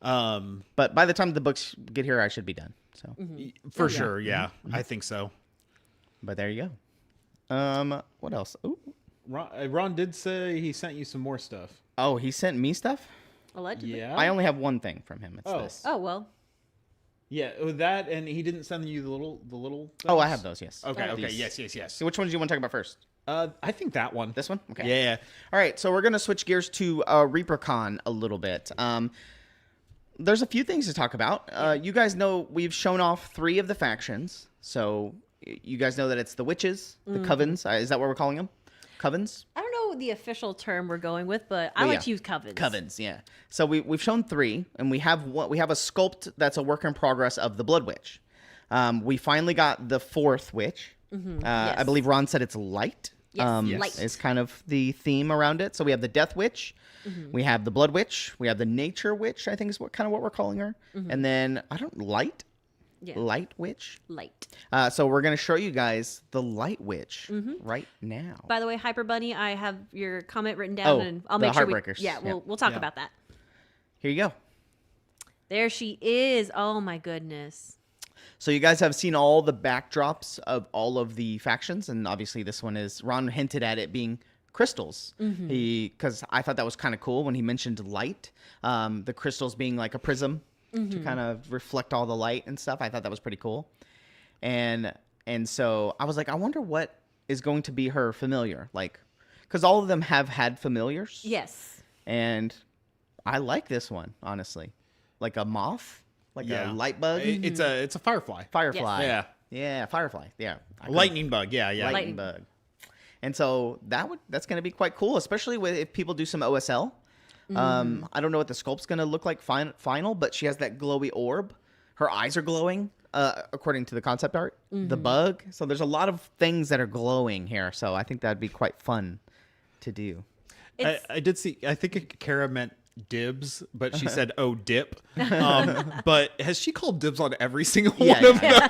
But by the time the books get here, I should be done. So, For sure, yeah. I think so. but there you go. What else? Ooh. Ron did say he sent you some more stuff. Oh, he sent me stuff. Allegedly. Yeah. I only have one thing from him. It's Oh. this. Oh well. Yeah, that, and he didn't send you the little. Oh, I things? have those. Yes. Okay. These. Yes. So which ones do you want to talk about first? I think that one. This one. Okay. Yeah. All right, so we're gonna switch gears to ReaperCon a little bit. There's a few things to talk about. You guys know we've shown off 3 of the factions, so you guys know that it's the witches, the covens. Is that what we're calling them? Covens. I don't know the official term we're going with, but I Well, like yeah. to use covens. Covens, yeah. So we've shown 3, and we have a sculpt that's a work in progress of the Blood Witch. We finally got the 4th witch. I Yes. believe Ron said it's light. Yes, light. Is kind of the theme around it. So we have the Death Witch, we have the Blood Witch, we have the Nature Witch, I think is what we're calling her, and then Light Witch. Light. So we're gonna show you guys the Light Witch right now. By the way, Hyper Bunny, I have your comment written down, Oh, and I'll the make sure we. Heartbreakers. Yeah, Yeah. we'll talk Yeah. about that. Here you go. There she is. Oh my goodness. So you guys have seen all the backdrops of all of the factions, and obviously this one is, Ron hinted at it being crystals. Because I thought that was kind of cool when he mentioned light, the crystals being like a prism to kind of reflect all the light and stuff. I thought that was pretty cool. And so I was like, I wonder what is going to be her familiar, like, because all of them have had familiars. Yes. And I like this one, honestly, like a moth. Like a light bug? It's a firefly. Firefly. Yeah. Yeah, firefly. Yeah. Lightning bug. Yeah. Lightning bug. And so that's going to be quite cool, especially if people do some OSL. I don't know what the sculpt's going to look like final, but she has that glowy orb. Her eyes are glowing, according to the concept art. The bug. So there's a lot of things that are glowing here. So I think that'd be quite fun to do. I did see. I think Kara meant dibs, but she said, "Oh, dip." But has she called dibs on every single one of them?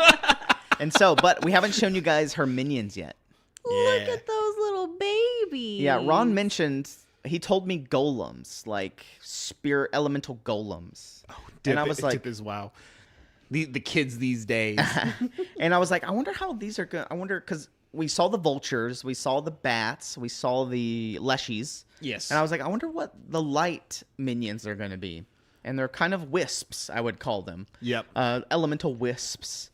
And so, but we haven't shown you guys her minions yet. Look Yeah. at those little babies. Yeah, Ron mentioned he told me golems, like spirit elemental golems. And I was like, Dip is wow. The kids these days. and I was like, I wonder how these are going. I wonder because we saw the vultures, we saw the bats, we saw the leshies. Yes. And I was like, I wonder what the light minions are going to be. And they're kind of wisps, I would call them. Yep. Elemental wisps.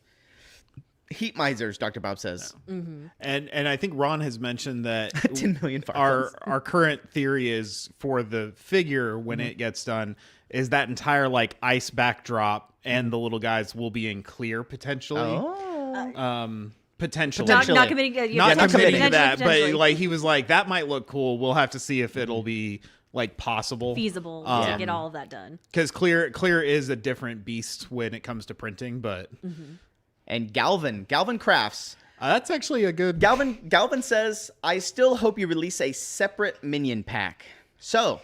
Heat misers, Dr. Bob says. Mm-hmm. And I think Ron has mentioned that 10 million fire our current theory is for the figure when it gets done is that entire like ice backdrop and the little guys will be in clear potentially. Oh. Potentially. Not committing. Not committing to potentially, that, but potentially. like he was like that might look cool. We'll have to see if it'll be like possible, feasible to get all of that done. Because clear is a different beast when it comes to printing, but And Galvin Crafts. that's actually a good. Galvin says, I still hope you release a separate minion pack. So,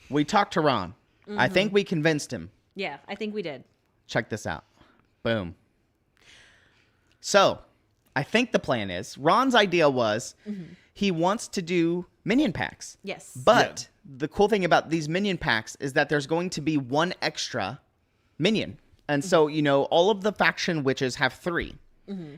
we talked to Ron. I think we convinced him. Yeah, I think we did. Check this out. Boom. So, I think the plan is Ron's idea was he wants to do minion packs. Yes. But the cool thing about these minion packs is that there's going to be one extra minion. And so, all of the faction witches have 3.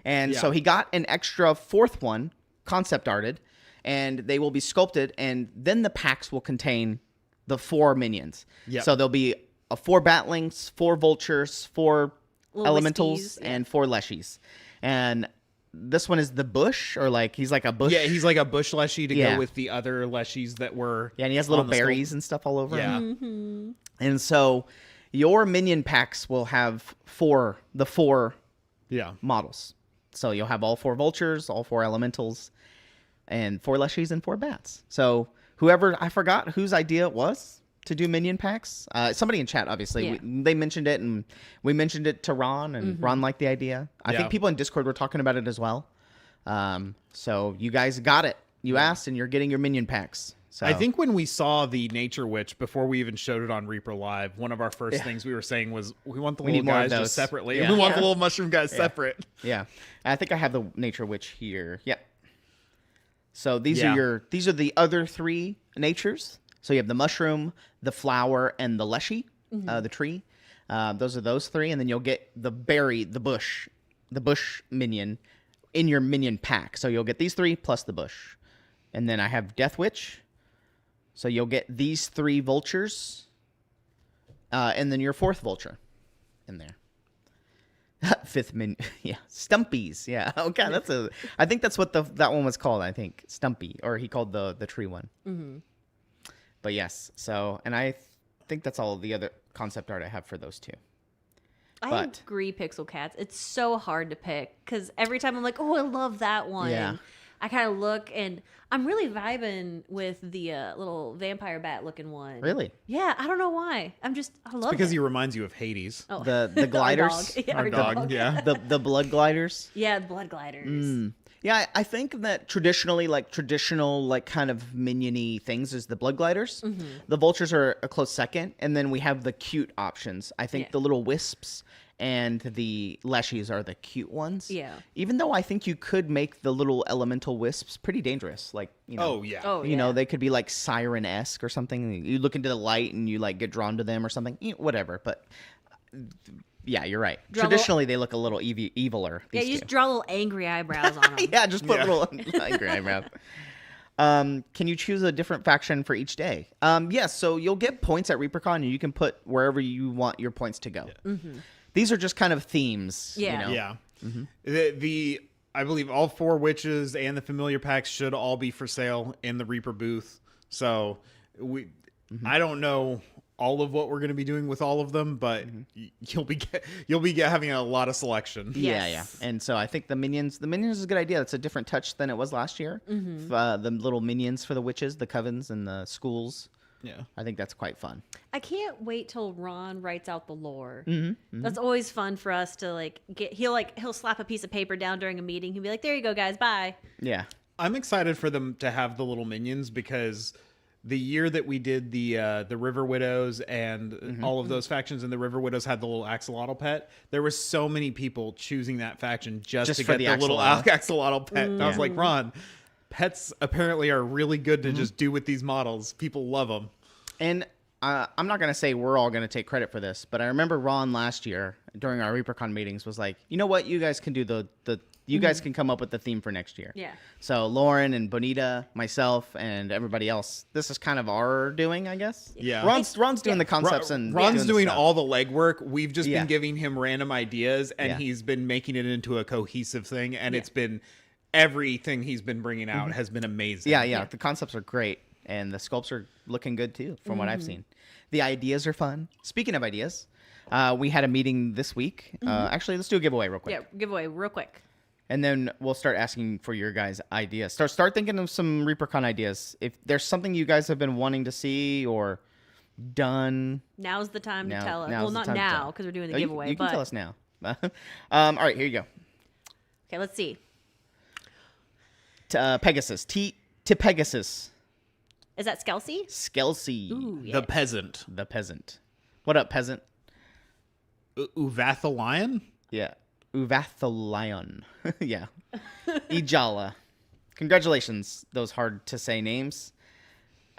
And so he got an extra 4th one concept arted, and they will be sculpted, and then the packs will contain the 4 minions. Yep. So there'll be 4 batlings, 4 vultures, 4 Little elementals, wispies, and 4 leshies. And this one is the bush, or like he's like a bush. Yeah, he's like a bush leshy to Yeah. go with the other leshies that were. Yeah, and he has little on the berries and stuff all over Yeah. him. And so your minion packs will have 4 Yeah. models. So you'll have all 4 vultures, all 4 elementals, and 4 leshies and 4 bats. So whoever, I forgot whose idea it was to do minion packs. Somebody in chat, obviously. Yeah. They mentioned it, and we mentioned it to Ron, and Ron liked the idea. I Yeah. think people in Discord were talking about it as well. So you guys got it. You asked, and you're getting your minion packs. So I think when we saw the Nature Witch before we even showed it on Reaper Live, one of our first things we were saying was we want the We little need more of guys just those. separately. Yeah. We want Yeah. the little mushroom guys separate. Yeah, I think I have the Nature Witch here. Yep. So these Yeah. are the other 3 natures. So you have the mushroom, the flower, and the leshy, the tree. Those are those 3, and then you'll get the berry, the bush minion in your minion pack. So you'll get these 3 plus the bush, and then I have Death Witch. So you'll get these 3 vultures, and then your 4th vulture in there. 5th minion, yeah, Stumpies, yeah. Okay, I think that's what that one was called. I think Stumpy, or he called the tree one. But yes, so and I think that's all the other concept art I have for those 2. I But- agree, Pixel Cats. It's so hard to pick because every time I'm like, oh, I love that one. Yeah. I kind of look and I'm really vibing with the little vampire bat looking one. Really, Yeah, I don't know why. I love Because it. he reminds you of Hades. Oh. the Our gliders, dog. Yeah, Our dog, yeah. the blood gliders. Yeah, the blood gliders. Yeah, I think that traditional kind of minion-y things is the blood gliders. The vultures are a close second, and then we have the cute options. I think Yeah. the little wisps and the leshies are the cute ones. Yeah. Even though I think you could make the little elemental wisps pretty dangerous. Like, Oh, yeah. Oh, you know, yeah. they could be like siren-esque or something. You look into the light and you like get drawn to them or something. Whatever, but yeah, you're right. Draw a little- Traditionally, they look a little eviler. Yeah, these you two. just draw little angry eyebrows on them. Yeah, just put Yeah. little angry eyebrows. Can you choose a different faction for each day? Yes, so you'll get points at ReaperCon, and you can put wherever you want your points to go. These are just kind of themes. Yeah. You know? Yeah. The I believe all 4 witches and the familiar packs should all be for sale in the Reaper booth. So I don't know all of what we're going to be doing with all of them, but you'll be having a lot of selection. Yeah, Yes. yeah. And so I think the minions is a good idea. It's a different touch than it was last year. The little minions for the witches, the covens, and the schools. Yeah. I think that's quite fun. I can't wait till Ron writes out the lore. That's always fun for us to like get. He'll slap a piece of paper down during a meeting. He'll be like, "There you go, guys. Bye." Yeah. I'm excited for them to have the little minions because the year that we did the River Widows and all of those factions, and the River Widows had the little axolotl pet, there was so many people choosing that faction just to for get the the little axolotl. axolotl pet. And I was like, Ron, pets apparently are really good to just do with these models. People love them. And I'm not going to say we're all going to take credit for this, but I remember Ron last year during our ReaperCon meetings was like, you know what? You guys can do you guys can come up with the theme for next year. Yeah. So Lauren and Bonita, myself, and everybody else, this is kind of our doing, I guess. Yeah. Ron's doing the concepts and Ron's doing stuff. all the legwork. We've just Yeah. been giving him random ideas, and Yeah. he's been making it into a cohesive thing. And it's been everything he's been bringing out has been amazing. Yeah. The concepts are great, and the sculpts are looking good too, from what I've seen. The ideas are fun. Speaking of ideas, we had a meeting this week. Actually, let's do a giveaway real quick. Yeah, giveaway real quick. And then we'll start asking for your guys' ideas. Start thinking of some ReaperCon ideas. If there's something you guys have been wanting to see or done. Now's the time to tell us. now's Well, the not time to now tell. because we're doing the Oh, giveaway. You can but tell us now. All right, here you go. okay, let's see. Pegasus. To Pegasus. Is that Skelsey? Skelsey. Ooh, yeah. The peasant. The peasant. What up, peasant? Uvathalion? Yeah. Uvathalion. Yeah. Ijala. Congratulations, those hard to say names.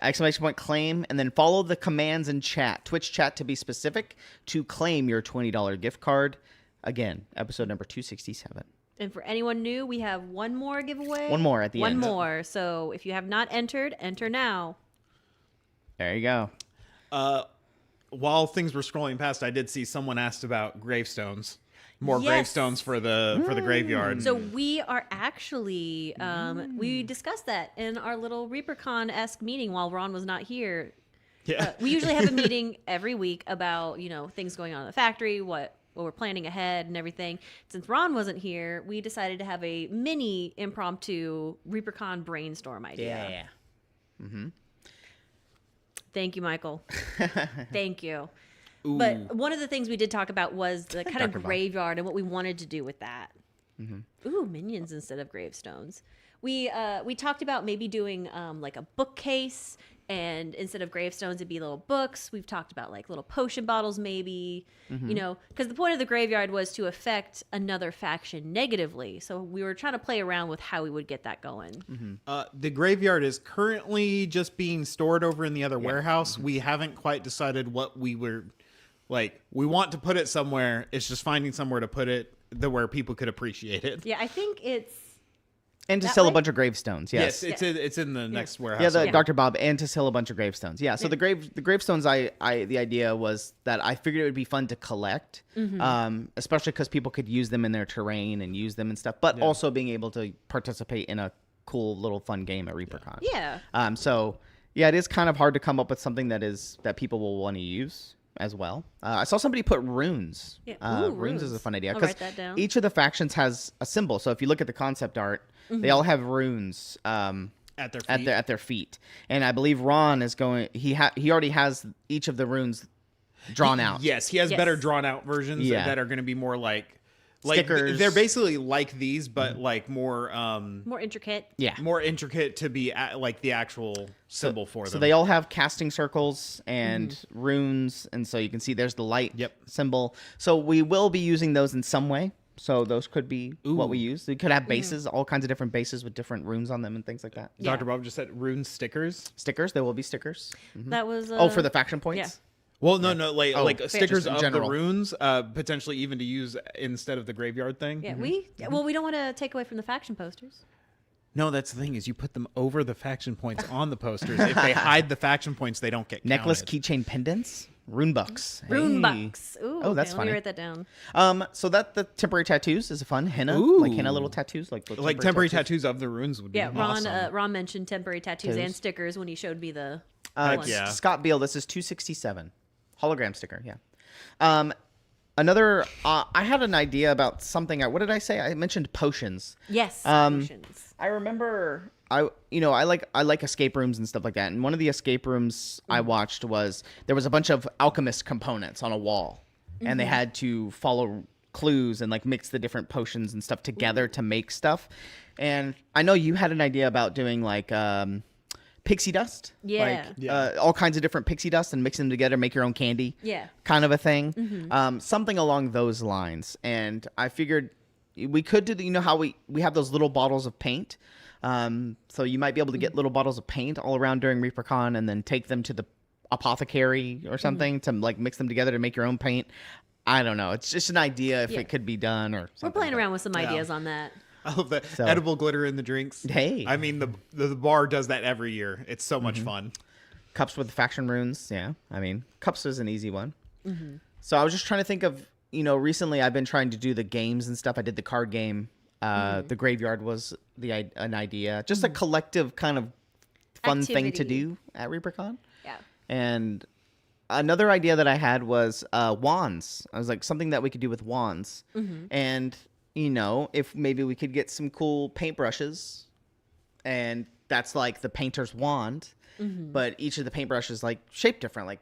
Exclamation point claim, and then follow the commands in chat, Twitch chat to be specific, to claim your $20 gift card. Again, episode number 267. And for anyone new, we have one more giveaway. One more at the end. One more. So if you have not entered, enter now. There you go. While things were scrolling past, I did see someone asked about gravestones. More Yes. gravestones for the graveyard. So we are actually, we discussed that in our little ReaperCon-esque meeting while Ron was not here. yeah. We usually have a meeting every week about, things going on in the factory, what we're planning ahead and everything. Since Ron wasn't here, we decided to have a mini impromptu ReaperCon brainstorm idea. Yeah. Thank you, Michael. Thank you. But one of the things we did talk about was the kind of Dr. Bob. graveyard and what we wanted to do with that. Ooh, minions instead of gravestones. We talked about maybe doing like a bookcase, and instead of gravestones, it'd be little books. We've talked about like little potion bottles, maybe, because the point of the graveyard was to affect another faction negatively. So we were trying to play around with how we would get that going. The graveyard is currently just being stored over in the other warehouse. We haven't quite decided what we were like. We want to put it somewhere. It's just finding somewhere to put it where people could appreciate it. Yeah, I think it's And to That sell a way? bunch of gravestones. Yes. Yes, it's in the next warehouse. Yeah, over. Dr. Bob, and to sell a bunch of gravestones. Yeah, so the gravestones, the idea was that I figured it would be fun to collect, especially because people could use them in their terrain and use them and stuff, but also being able to participate in a cool little fun game at ReaperCon. yeah. So yeah, it is kind of hard to come up with something that people will want to use as well. I saw somebody put runes. Yeah. Ooh, runes is a runes. fun idea I'll because write that down. each of the factions has a symbol. So if you look at the concept art, they all have runes. At their feet. At their feet, and I believe Ron is going. He already has each of the runes drawn out. Yes, he has Yes. better drawn out versions Yeah. that are going to be more like Stickers. They're basically like these, but like more More intricate. Yeah. more intricate to be like the actual symbol for them. So they all have casting circles and runes, and so you can see there's the light symbol. So we will be using those in some way. So those could be what we use. We could have bases, all kinds of different bases with different runes on them and things like that. Yeah. Dr. Bob just said rune stickers. Stickers, there will be stickers. That was For the faction points. yeah. Well, no, like stickers Just in of general. the runes, potentially even to use instead of the graveyard thing. Yeah, we don't want to take away from the faction posters. No, that's the thing is you put them over the faction points on the posters. If they hide the faction points, they don't get Necklace, counted. keychain, pendants, rune bucks. Rune Hey. bucks. Ooh, Oh, that's okay, Let funny. me write that down. So the temporary tattoos is a fun henna, Ooh. like henna little tattoos, like Temporary tattoos of the runes would be Yeah, Ron. awesome. Ron mentioned temporary tattoos and Tattoos. stickers when he showed me the. It's Yeah. Scott Beal, this is 267 hologram sticker. Yeah. Another. I had an idea about something. What did I say? I mentioned potions. Yes. Potions. I remember. I like escape rooms and stuff like that. And one of the escape rooms I watched was there was a bunch of alchemist components on a wall, and they had to follow clues and like mix the different potions and stuff together to make stuff. And I know you had an idea about doing like pixie dust, Yeah. like all kinds of different pixie dust and mix them together, make your own candy, Yeah. kind of a thing, something along those lines. And I figured we could do how we have those little bottles of paint. So you might be able to get little bottles of paint all around during ReaperCon and then take them to the apothecary or something to like mix them together to make your own paint. I don't know. It's just an idea if it could be done or something. We're playing around with some ideas on that. I love that. Edible glitter in the drinks. Hey. I mean, the bar does that every year. It's so much fun. Cups with faction runes. Yeah. I mean, cups is an easy one. So I was just trying to think of, recently I've been trying to do the games and stuff. I did the card game. The graveyard was an idea. Just a collective kind of fun thing to do at ReaperCon. Yeah. And another idea that I had was wands. I was like, something that we could do with wands. And, if maybe we could get some cool paintbrushes and that's like the painter's wand, but each of the paintbrushes like shaped different. Like,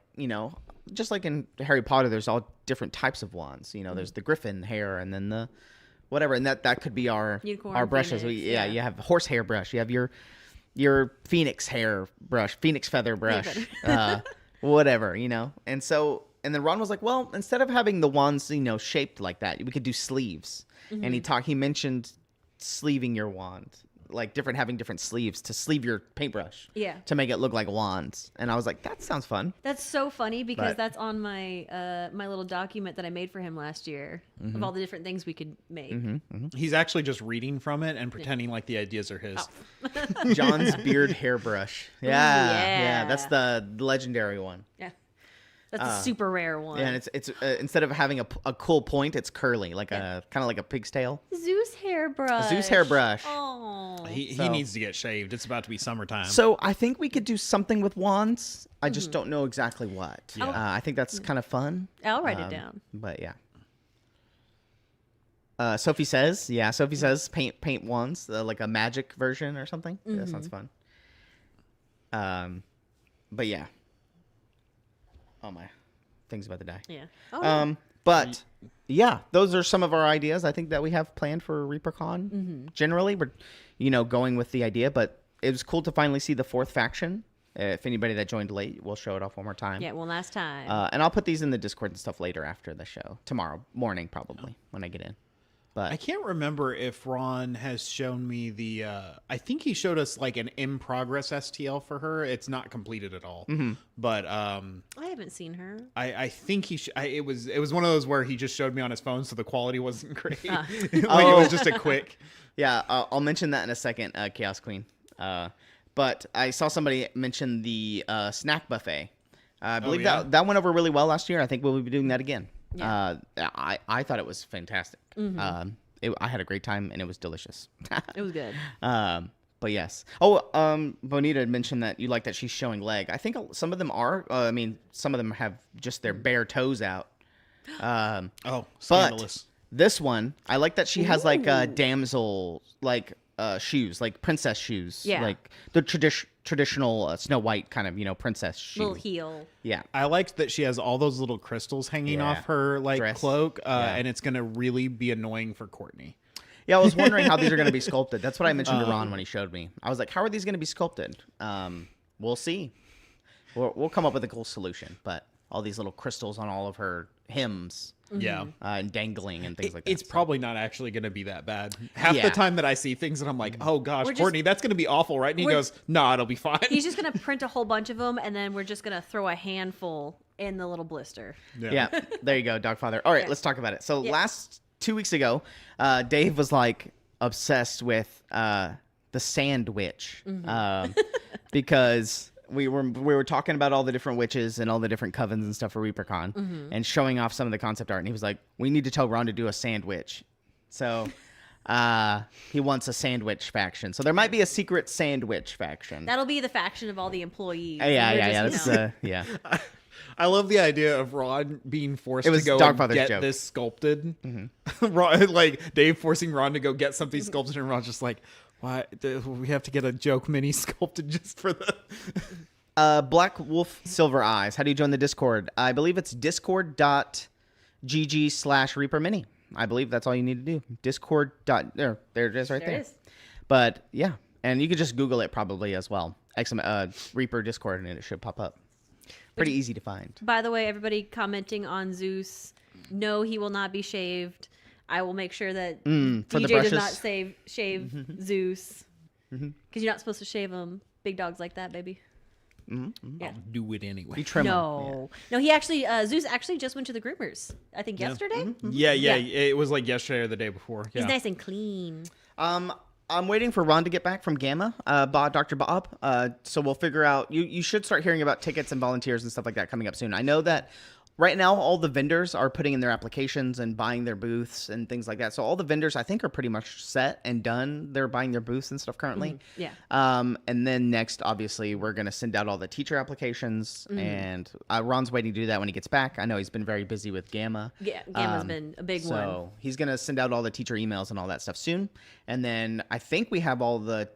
just like in Harry Potter, there's all different types of wands. There's the griffin hair and then the whatever. And that could be our brushes. Phoenix, You have horsehair brush. You have your phoenix hair brush, phoenix feather brush, whatever, And then Ron was like, well, instead of having the wands, shaped like that, we could do sleeves. And he mentioned sleeving your wand, like having different sleeves to sleeve your paintbrush. Yeah. To make it look like wands. And I was like, that sounds fun. That's so funny because that's on my my little document that I made for him last year of all the different things we could make. He's actually just reading from it and pretending like the ideas are his. Oh. John's beard hairbrush. Yeah. That's the legendary one. Yeah. That's a super rare one. Yeah, and it's instead of having a cool point, it's curly, like kind of like a pig's tail. Zeus hairbrush. Zeus hairbrush. Oh. He needs to get shaved. It's about to be summertime. So I think we could do something with wands. I just don't know exactly what. Yeah. I think that's kind of fun. I'll write it down. But yeah. Sophie says paint wands, like a magic version or something. That sounds fun. But yeah. Oh my, thing's about to die. Yeah. Oh. But yeah, those are some of our ideas. I think that we have planned for ReaperCon. Generally, we're, going with the idea. But it was cool to finally see the fourth faction. If anybody that joined late, we'll show it off one more time. Yeah, one last time. And I'll put these in the Discord and stuff later after the show. Tomorrow morning, probably, when I get in. But I can't remember if Ron has shown me the. I think he showed us like an in progress STL for her. It's not completed at all, but I haven't seen her. I think he. It was one of those where he just showed me on his phone, so the quality wasn't great. Like it was just a quick. Yeah, I'll mention that in a second, Chaos Queen. But I saw somebody mention the snack buffet. I believe that went over really well last year. I think we'll be doing that again. Yeah. I thought it was fantastic. I had a great time and it was delicious. It was good. But yes. Oh, Bonita had mentioned that you like that she's showing leg. I think some of them are. Some of them have just their bare toes out. Scandalous. But this one, I like that she has like damsel shoes, like princess shoes. Yeah. Like the traditional Snow White kind of, princess shoe. Little heel. Yeah. I liked that she has all those little crystals hanging off her dress. cloak, and it's going to really be annoying for Courtney. Yeah, I was wondering how these are going to be sculpted. That's what I mentioned to Ron when he showed me. I was like, how are these going to be sculpted? We'll see. We'll come up with a cool solution, but all these little crystals on all of her hems. Yeah. And dangling and things like that. It's probably not actually going to be that bad. Half the time that I see things and I'm like, oh gosh, Courtney, that's going to be awful, right? And he goes, no, it'll be fine. He's just going to print a whole bunch of them and then we're just going to throw a handful in the little blister. Yeah. There you go, Dogfather. All right, let's talk about it. So last 2 weeks ago, Dave was like obsessed with the Sand Witch because we were talking about all the different witches and all the different covens and stuff for ReaperCon and showing off some of the concept art. And he was like, we need to tell Ron to do a Sand Witch. So he wants a Sandwich faction. So there might be a secret Sandwich faction. That'll be the faction of all the employees. Yeah. I love the idea of Ron being forced to go and get this sculpted. Ron, like Dave forcing Ron to go get something sculpted, and Ron's just like, "Why? We have to get a joke mini sculpted just for the." Black Wolf Silver Eyes. How do you join the Discord? I believe it's discord.gg/Reaper Mini. I believe that's all you need to do. Discord. There it is right there. It is. But yeah, and you could just Google it probably as well. Reaper Discord, and it should pop up. Pretty easy to find. By the way, everybody commenting on Zeus, no, he will not be shaved. I will make sure that DJ does not shave Zeus. Because you're not supposed to shave them. Big dogs like that, baby. Yeah. I'll do it anyway. You trim 'em. No, he actually Zeus actually just went to the groomers. I think yesterday. Yeah, Yeah. it was like yesterday or the day before. He's Yeah. nice and clean. I'm waiting for Ron to get back from Gamma, Dr. Bob. So we'll figure out. You should start hearing about tickets and volunteers and stuff like that coming up soon. I know that right now all the vendors are putting in their applications and buying their booths and things like that. So all the vendors I think are pretty much set and done. They're buying their booths and stuff currently. Yeah. And then next, obviously, we're going to send out all the teacher applications, and Ron's waiting to do that when he gets back. I know he's been very busy with Gamma. Yeah, Gamma's been a big one. So he's going to send out all the teacher emails and all that stuff soon. And then I think we have all the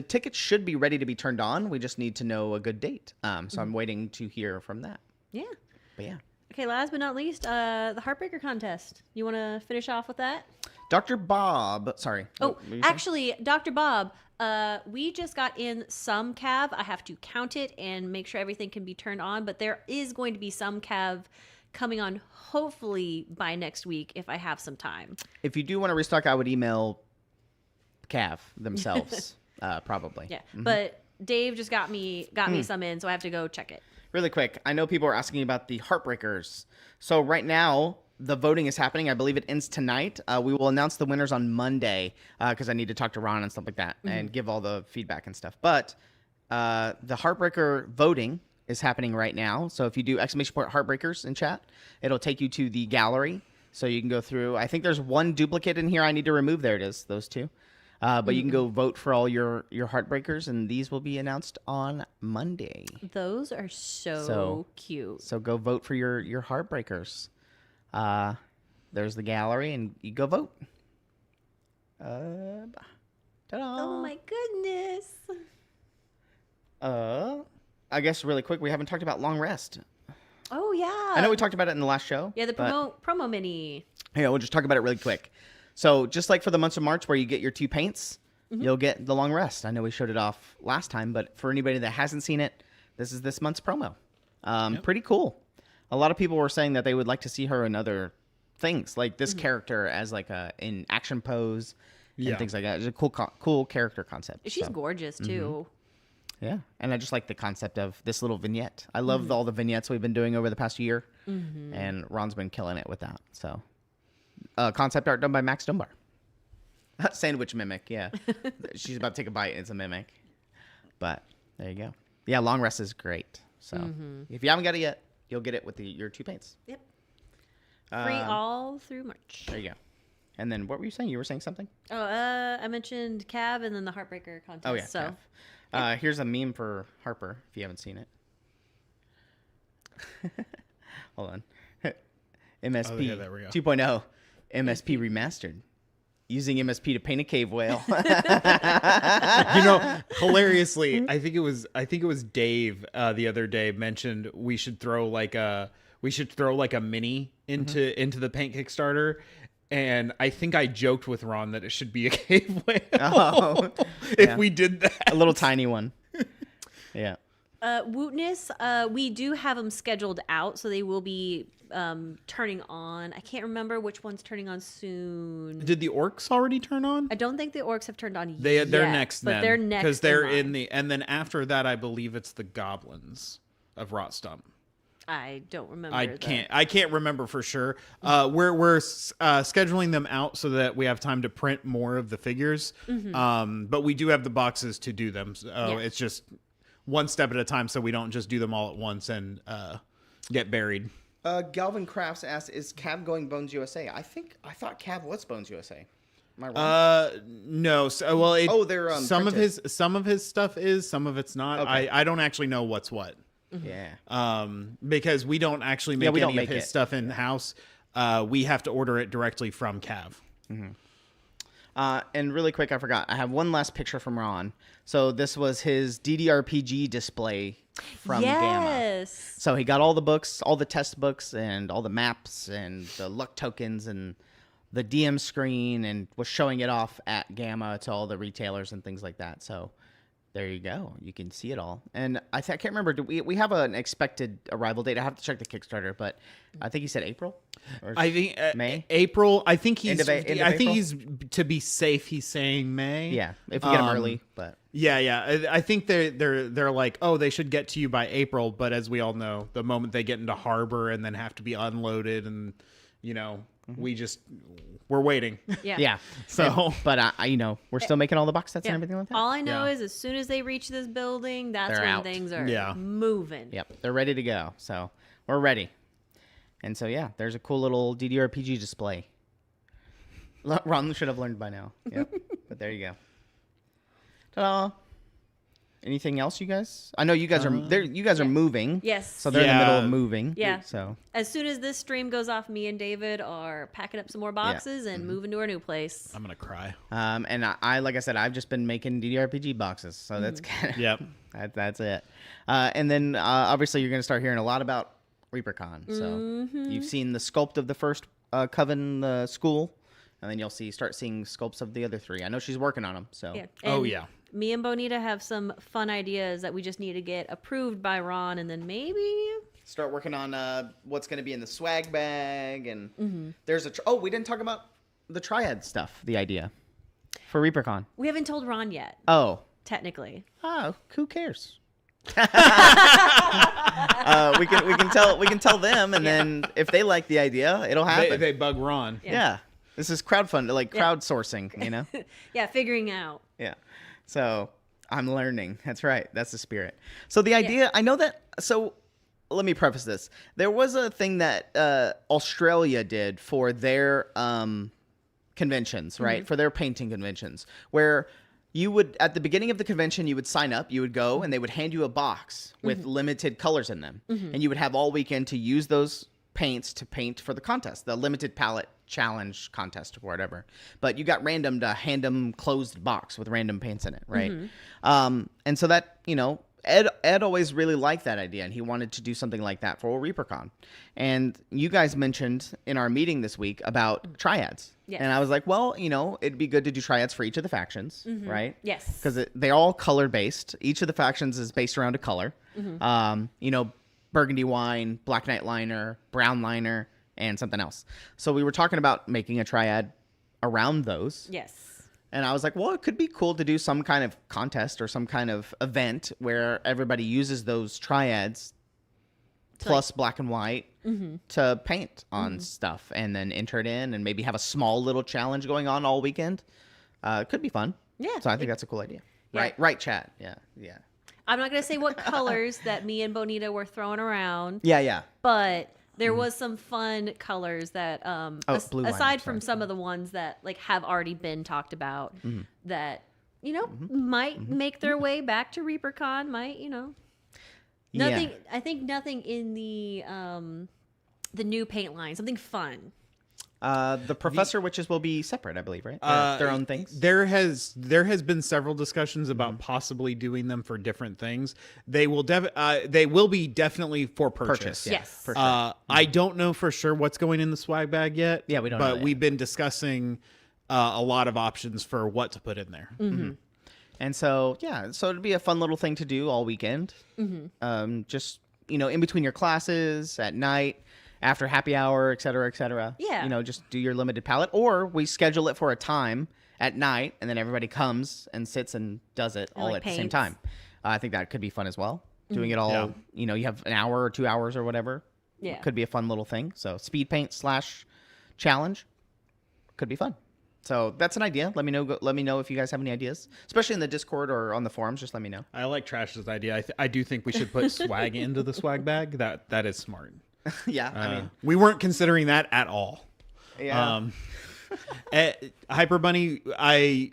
tickets should be ready to be turned on. We just need to know a good date. So I'm waiting to hear from that. Yeah. But yeah. Okay, last but not least, the Heartbreaker contest. You want to finish off with that? Dr. Bob, sorry. Oh, what were you saying? actually, Dr. Bob, we just got in some cav. I have to count it and make sure everything can be turned on, but there is going to be some cav coming on hopefully by next week if I have some time. If you do want to restock, I would email Cav themselves, probably. Yeah, but Dave just got me some in, so I have to go check it. Really quick, I know people are asking about the Heartbreakers. So right now, the voting is happening. I believe it ends tonight. We will announce the winners on Monday because I need to talk to Ron and stuff like that and give all the feedback and stuff. But the Heartbreaker voting is happening right now. So if you do ! Heartbreakers in chat, it'll take you to the gallery. So you can go through. I think there's one duplicate in here I need to remove. There it is, those two. But you can go vote for all your Heartbreakers, and these will be announced on Monday. Those are so cute. So go vote for your Heartbreakers. There's the gallery, and you go vote. Ta-da. Oh my goodness. I guess really quick, we haven't talked about Long Rest. Oh yeah. I know we talked about it in the last show. Yeah, the but- promo mini. Yeah, we'll just talk about it really quick. So just like for the months of March where you get your 2 paints, you'll get the Long Rest. I know we showed it off last time, but for anybody that hasn't seen it, this is this month's promo. Pretty cool. A lot of people were saying that they would like to see her in other things, like this character as like in action pose and things like that. It's a cool character concept. She's so. gorgeous too. Yeah, and I just like the concept of this little vignette. I love all the vignettes we've been doing over the past year, and Ron's been killing it with that. So, concept art done by Max Dunbar. Sandwich mimic, yeah. She's about to take a bite. It's a mimic. But there you go. Yeah, Long Rest is great. So if you haven't got it yet, you'll get it with your 2 paints. Yep. Free all through March. There you go. And then what were you saying? You were saying something? Oh, I mentioned Cab and then the Heartbreaker contest. Oh, yeah. So. Here's a meme for Harper, if you haven't seen it. Hold on. MSP there we go. 2.0, MSP Remastered. Using MSP to paint a cave whale. Hilariously, I think it was Dave the other day mentioned we should throw like a mini into the paint Kickstarter. And I think I joked with Ron that it should be a cave whale if we did that. A little tiny one. Yeah. Wootness, we do have them scheduled out, so they will be turning on. I can't remember which one's turning on soon. Did the orcs already turn on? I don't think the orcs have turned on They're yet. next but then. they're next because they're line. in the, and then after that, I believe it's the goblins of Rot Stump. I don't remember. I can't remember for sure. We're scheduling them out so that we have time to print more of the figures. But we do have the boxes to do them. So it's just one step at a time, so we don't just do them all at once and get buried. Galvin Crafts asked, "Is Cav going Bones USA?" I thought Cav was Bones USA. Am I wrong? No. So, well, they're some printed. of his stuff is, some of it's not. Okay. I don't actually know what's what. Yeah. Because we don't actually make we don't any make of his it. stuff in house. We have to order it directly from Cav. And really quick, I forgot. I have one last picture from Ron. So this was his DDRPG display from Gamma. Yes. So he got all the books, all the test books, and all the maps, and the luck tokens, and the DM screen, and was showing it off at Gamma to all the retailers and things like that. So There you go. You can see it all. And I can't remember. Do we have an expected arrival date? I have to check the Kickstarter, but I think he said April. Or I think May. April. I think he's. End of I think April? he's to be safe. He's saying May. Yeah, if we get them early, but Yeah. I think they're like, oh, they should get to you by April. But as we all know, the moment they get into harbor and then have to be unloaded, and we're waiting. yeah. So, But we're still making all the box sets and everything like that. All I know Yeah. is as soon as they reach this building, that's They're when out. things are Yeah. moving. Yep, they're ready to go. So we're ready. And so yeah, there's a cool little DDRPG display. Ron should have learned by now. Yep. But there you go. Ta-da! Anything else, you guys? I know you guys are there. You guys are moving. Yes. So they're in the middle Yeah. of moving. Yeah. So As soon as this stream goes off, me and David are packing up some more boxes and moving to our new place. I'm gonna cry. and I like I said, I've just been making DDRPG boxes. So that's kind of Yep. that's it. And then obviously you're going to start hearing a lot about ReaperCon. So you've seen the sculpt of the first Coven school, and then you'll start seeing sculpts of the other three. I know she's working on them. So Yeah. Oh, And yeah. Me and Bonita have some fun ideas that we just need to get approved by Ron, and then maybe start working on what's going to be in the swag bag, and there's we didn't talk about the triad stuff. The idea for ReaperCon. we haven't told Ron yet. Oh, Technically, who cares? We can tell them, and then if they like the idea, it'll happen. They bug Ron. yeah. This is crowdsourcing, you know. yeah, figuring out. Yeah. So I'm learning. That's right. That's the spirit. So the idea, I know that. So let me preface this. There was a thing that Australia did for their conventions, right? For their painting conventions, where you would, at the beginning of the convention, you would sign up, you would go, and they would hand you a box with limited colors in them. And you would have all weekend to use those paints to paint for the contest, the limited palette challenge contest or whatever. But you got random to hand them closed box with random paints in it, right? And so that, Ed always really liked that idea, and he wanted to do something like that for ReaperCon. And you guys mentioned in our meeting this week about triads. Yes. And I was like, well, it'd be good to do triads for each of the factions, right? Yes. Because they're all color based. Each of the factions is based around a color. Burgundy wine, black night liner, brown liner, and something else. So we were talking about making a triad around those. Yes. And I was like, well, it could be cool to do some kind of contest or some kind of event where everybody uses those triads plus black and white to paint on stuff, and then enter it in, and maybe have a small little challenge going on all weekend. It could be fun. Yeah. So I think that's a cool idea. Yeah. Right, chat. Yeah. I'm not gonna say what colors that me and Bonita were throwing around. Yeah. But there was some fun colors that blue line, aside from sorry. some of the ones that have already been talked about that might make their way back to ReaperCon, nothing. I think nothing in the new paint line, something fun. The Professor Witches will be separate, I believe, right? Their own things. There has been several discussions about possibly doing them for different things. They will be definitely for purchase. Yeah, Yes. for sure. I don't know for sure what's going in the swag bag yet. Yeah, we don't know But yet. we've been discussing a lot of options for what to put in there. And so, so it'd be a fun little thing to do all weekend. Just, in between your classes, at night, after happy hour, et cetera, et cetera. Yeah. Just do your limited palette. Or we schedule it for a time at night, and then everybody comes and sits and does it all at the same paints. time. I think that could be fun as well. Doing it all, you have an hour or 2 hours or whatever. Yeah. Could be a fun little thing. So speed paint / challenge could be fun. So that's an idea. Let me know if you guys have any ideas, especially in the Discord or on the forums. Just let me know. I like Trash's idea. I do think we should put swag into the swag bag. That is smart. Yeah, We weren't considering that at all. yeah. Hyper Bunny, I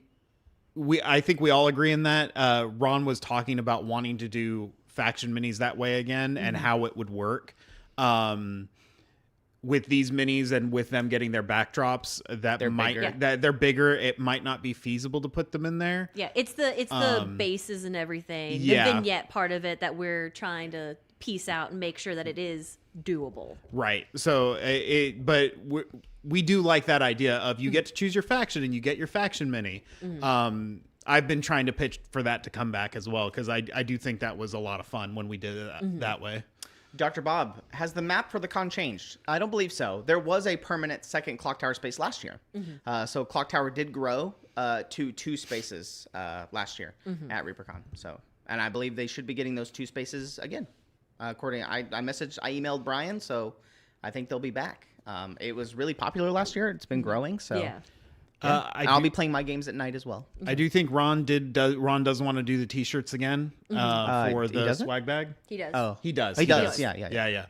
think we all agree in that. Ron was talking about wanting to do faction minis that way again, and how it would work. With these minis and with them getting their backdrops, They're bigger. that they're bigger. It might not be feasible to put them in there. Yeah, it's the bases and everything. yeah. The vignette part of it that we're trying to piece out and make sure that it is doable. Right. So, but we do like that idea of you get to choose your faction and you get your faction mini. I've been trying to pitch for that to come back as well, because I do think that was a lot of fun when we did it that way. Dr. Bob, has the map for the con changed? I don't believe so. There was a permanent second clock tower space last year. So clock tower did grow to 2 spaces last year at ReaperCon. So, and I believe they should be getting those 2 spaces again. I emailed Brian, so I think they'll be back. It was really popular last year. It's been growing, so Yeah. I'll be playing my games at night as well. I do think Ron does want to do the T-shirts again for he the doesn't? swag bag. He does. Oh, He does. He does. Yeah. Yeah.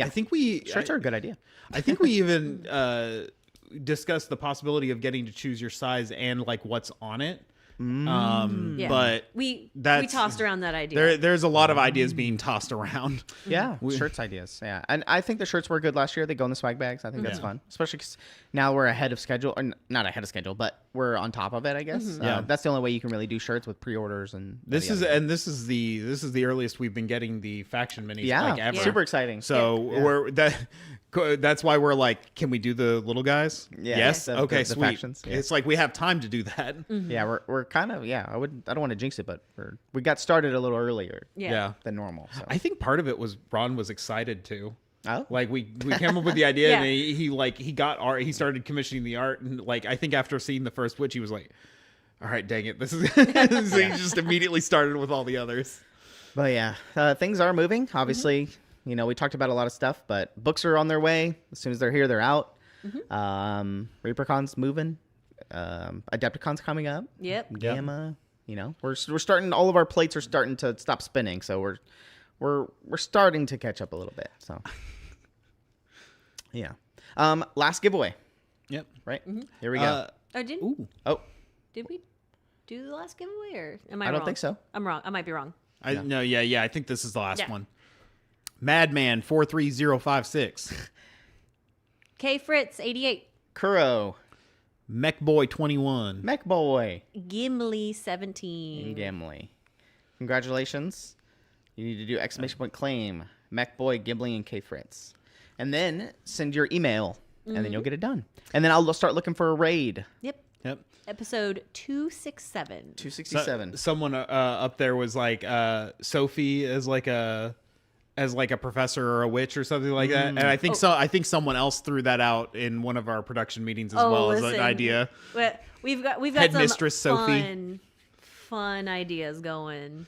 I think we Shirts are a good idea. I think we even discussed the possibility of getting to choose your size and like what's on it. Yeah. But we that's- tossed around that idea. there's a lot of ideas being tossed around. Yeah, shirts ideas. Yeah, and I think the shirts were good last year. They go in the swag bags. I think that's fun, especially because now we're ahead of schedule, or not ahead of schedule, but we're on top of it. I guess. Yeah. That's the only way you can really do shirts with pre-orders and. This is the earliest we've been getting the faction minis like ever. super exciting. So that's why we're like, can we do the little guys? Yeah. Yes. The Okay. Sweet. factions, yeah. It's like we have time to do that. Yeah, we're kind of I don't want to jinx it, but we got started a little earlier Yeah. than normal. So. I think part of it was Ron was excited too. Oh? Like we came up with the idea Yeah. and he got art. He started commissioning the art, and like I think after seeing the first Witch, he was like, "All right, dang it, this is." So he just immediately started with all the others. But yeah, things are moving. Obviously, we talked about a lot of stuff, but books are on their way. As soon as they're here, they're out. ReaperCon's moving. Adepticon's coming up. Yep. Gamma. We're starting. All of our plates are starting to stop spinning, so we're starting to catch up a little bit. So yeah. Last giveaway. Yep. Right. Here we go. Oh, didn't Oh, did we do the last giveaway, or am I I wrong? don't think so. I'm wrong. I might be wrong. No. Yeah. I think this is the last Yeah. one. Madman 43056. K Fritz 88. Kuro, Mechboy 21. Mech Boy, Gimli 17. and Gimli. Congratulations. You need to do exclamation point claim Mech Boy, Gimli, and K Fritz, and then send your email, and then you'll get it done. And then I'll start looking for a raid. Yep. Yep. Episode 267. 267. Someone up there was like Sophie as like a professor or a witch or something like that, and I think I think someone else threw that out in one of our production meetings as well as an idea. We've got Headmistress some Sophie. fun ideas going.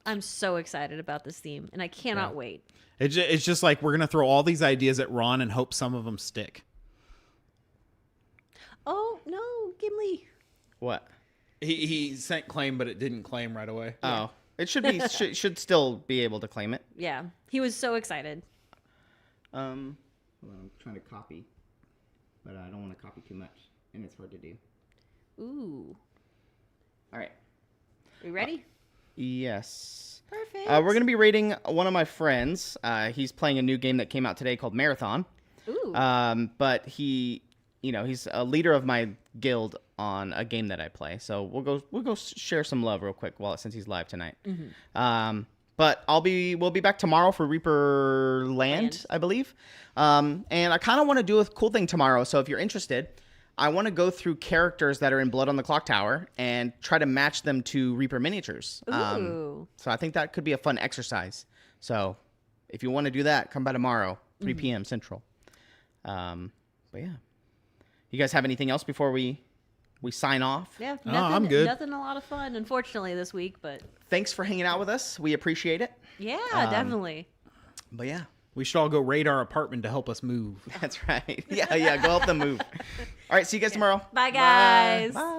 I'm so excited about this theme, and I cannot wait. It's just like we're gonna throw all these ideas at Ron and hope some of them stick. Oh no, Gimli! What? He sent claim, but it didn't claim right away. Oh, it should be should still be able to claim it. Yeah, he was so excited. Hold on, I'm trying to copy, but I don't want to copy too much, and it's hard to do. Ooh, All right. are we ready? Yes. Perfect. We're gonna be rating one of my friends. He's playing a new game that came out today called Marathon. Ooh. But he's a leader of my guild on a game that I play. So we'll go share some love real quick since he's live tonight. But we'll be back tomorrow for Reaper Land, I believe. And I kind of want to do a cool thing tomorrow. So if you're interested, I want to go through characters that are in Blood on the Clock Tower and try to match them to Reaper miniatures. Ooh. So I think that could be a fun exercise. So if you want to do that, come by tomorrow, 3 p.m. Central. But yeah. You guys have anything else before we sign off? Yeah, Oh, nothing, I'm good. Nothing a lot of fun, unfortunately, this week, but Thanks for hanging out with us. We appreciate it. yeah, definitely. But yeah, We should all go raid our apartment to help us move. that's right. Yeah, go help them move. All right, see you guys tomorrow. Bye, guys. Bye.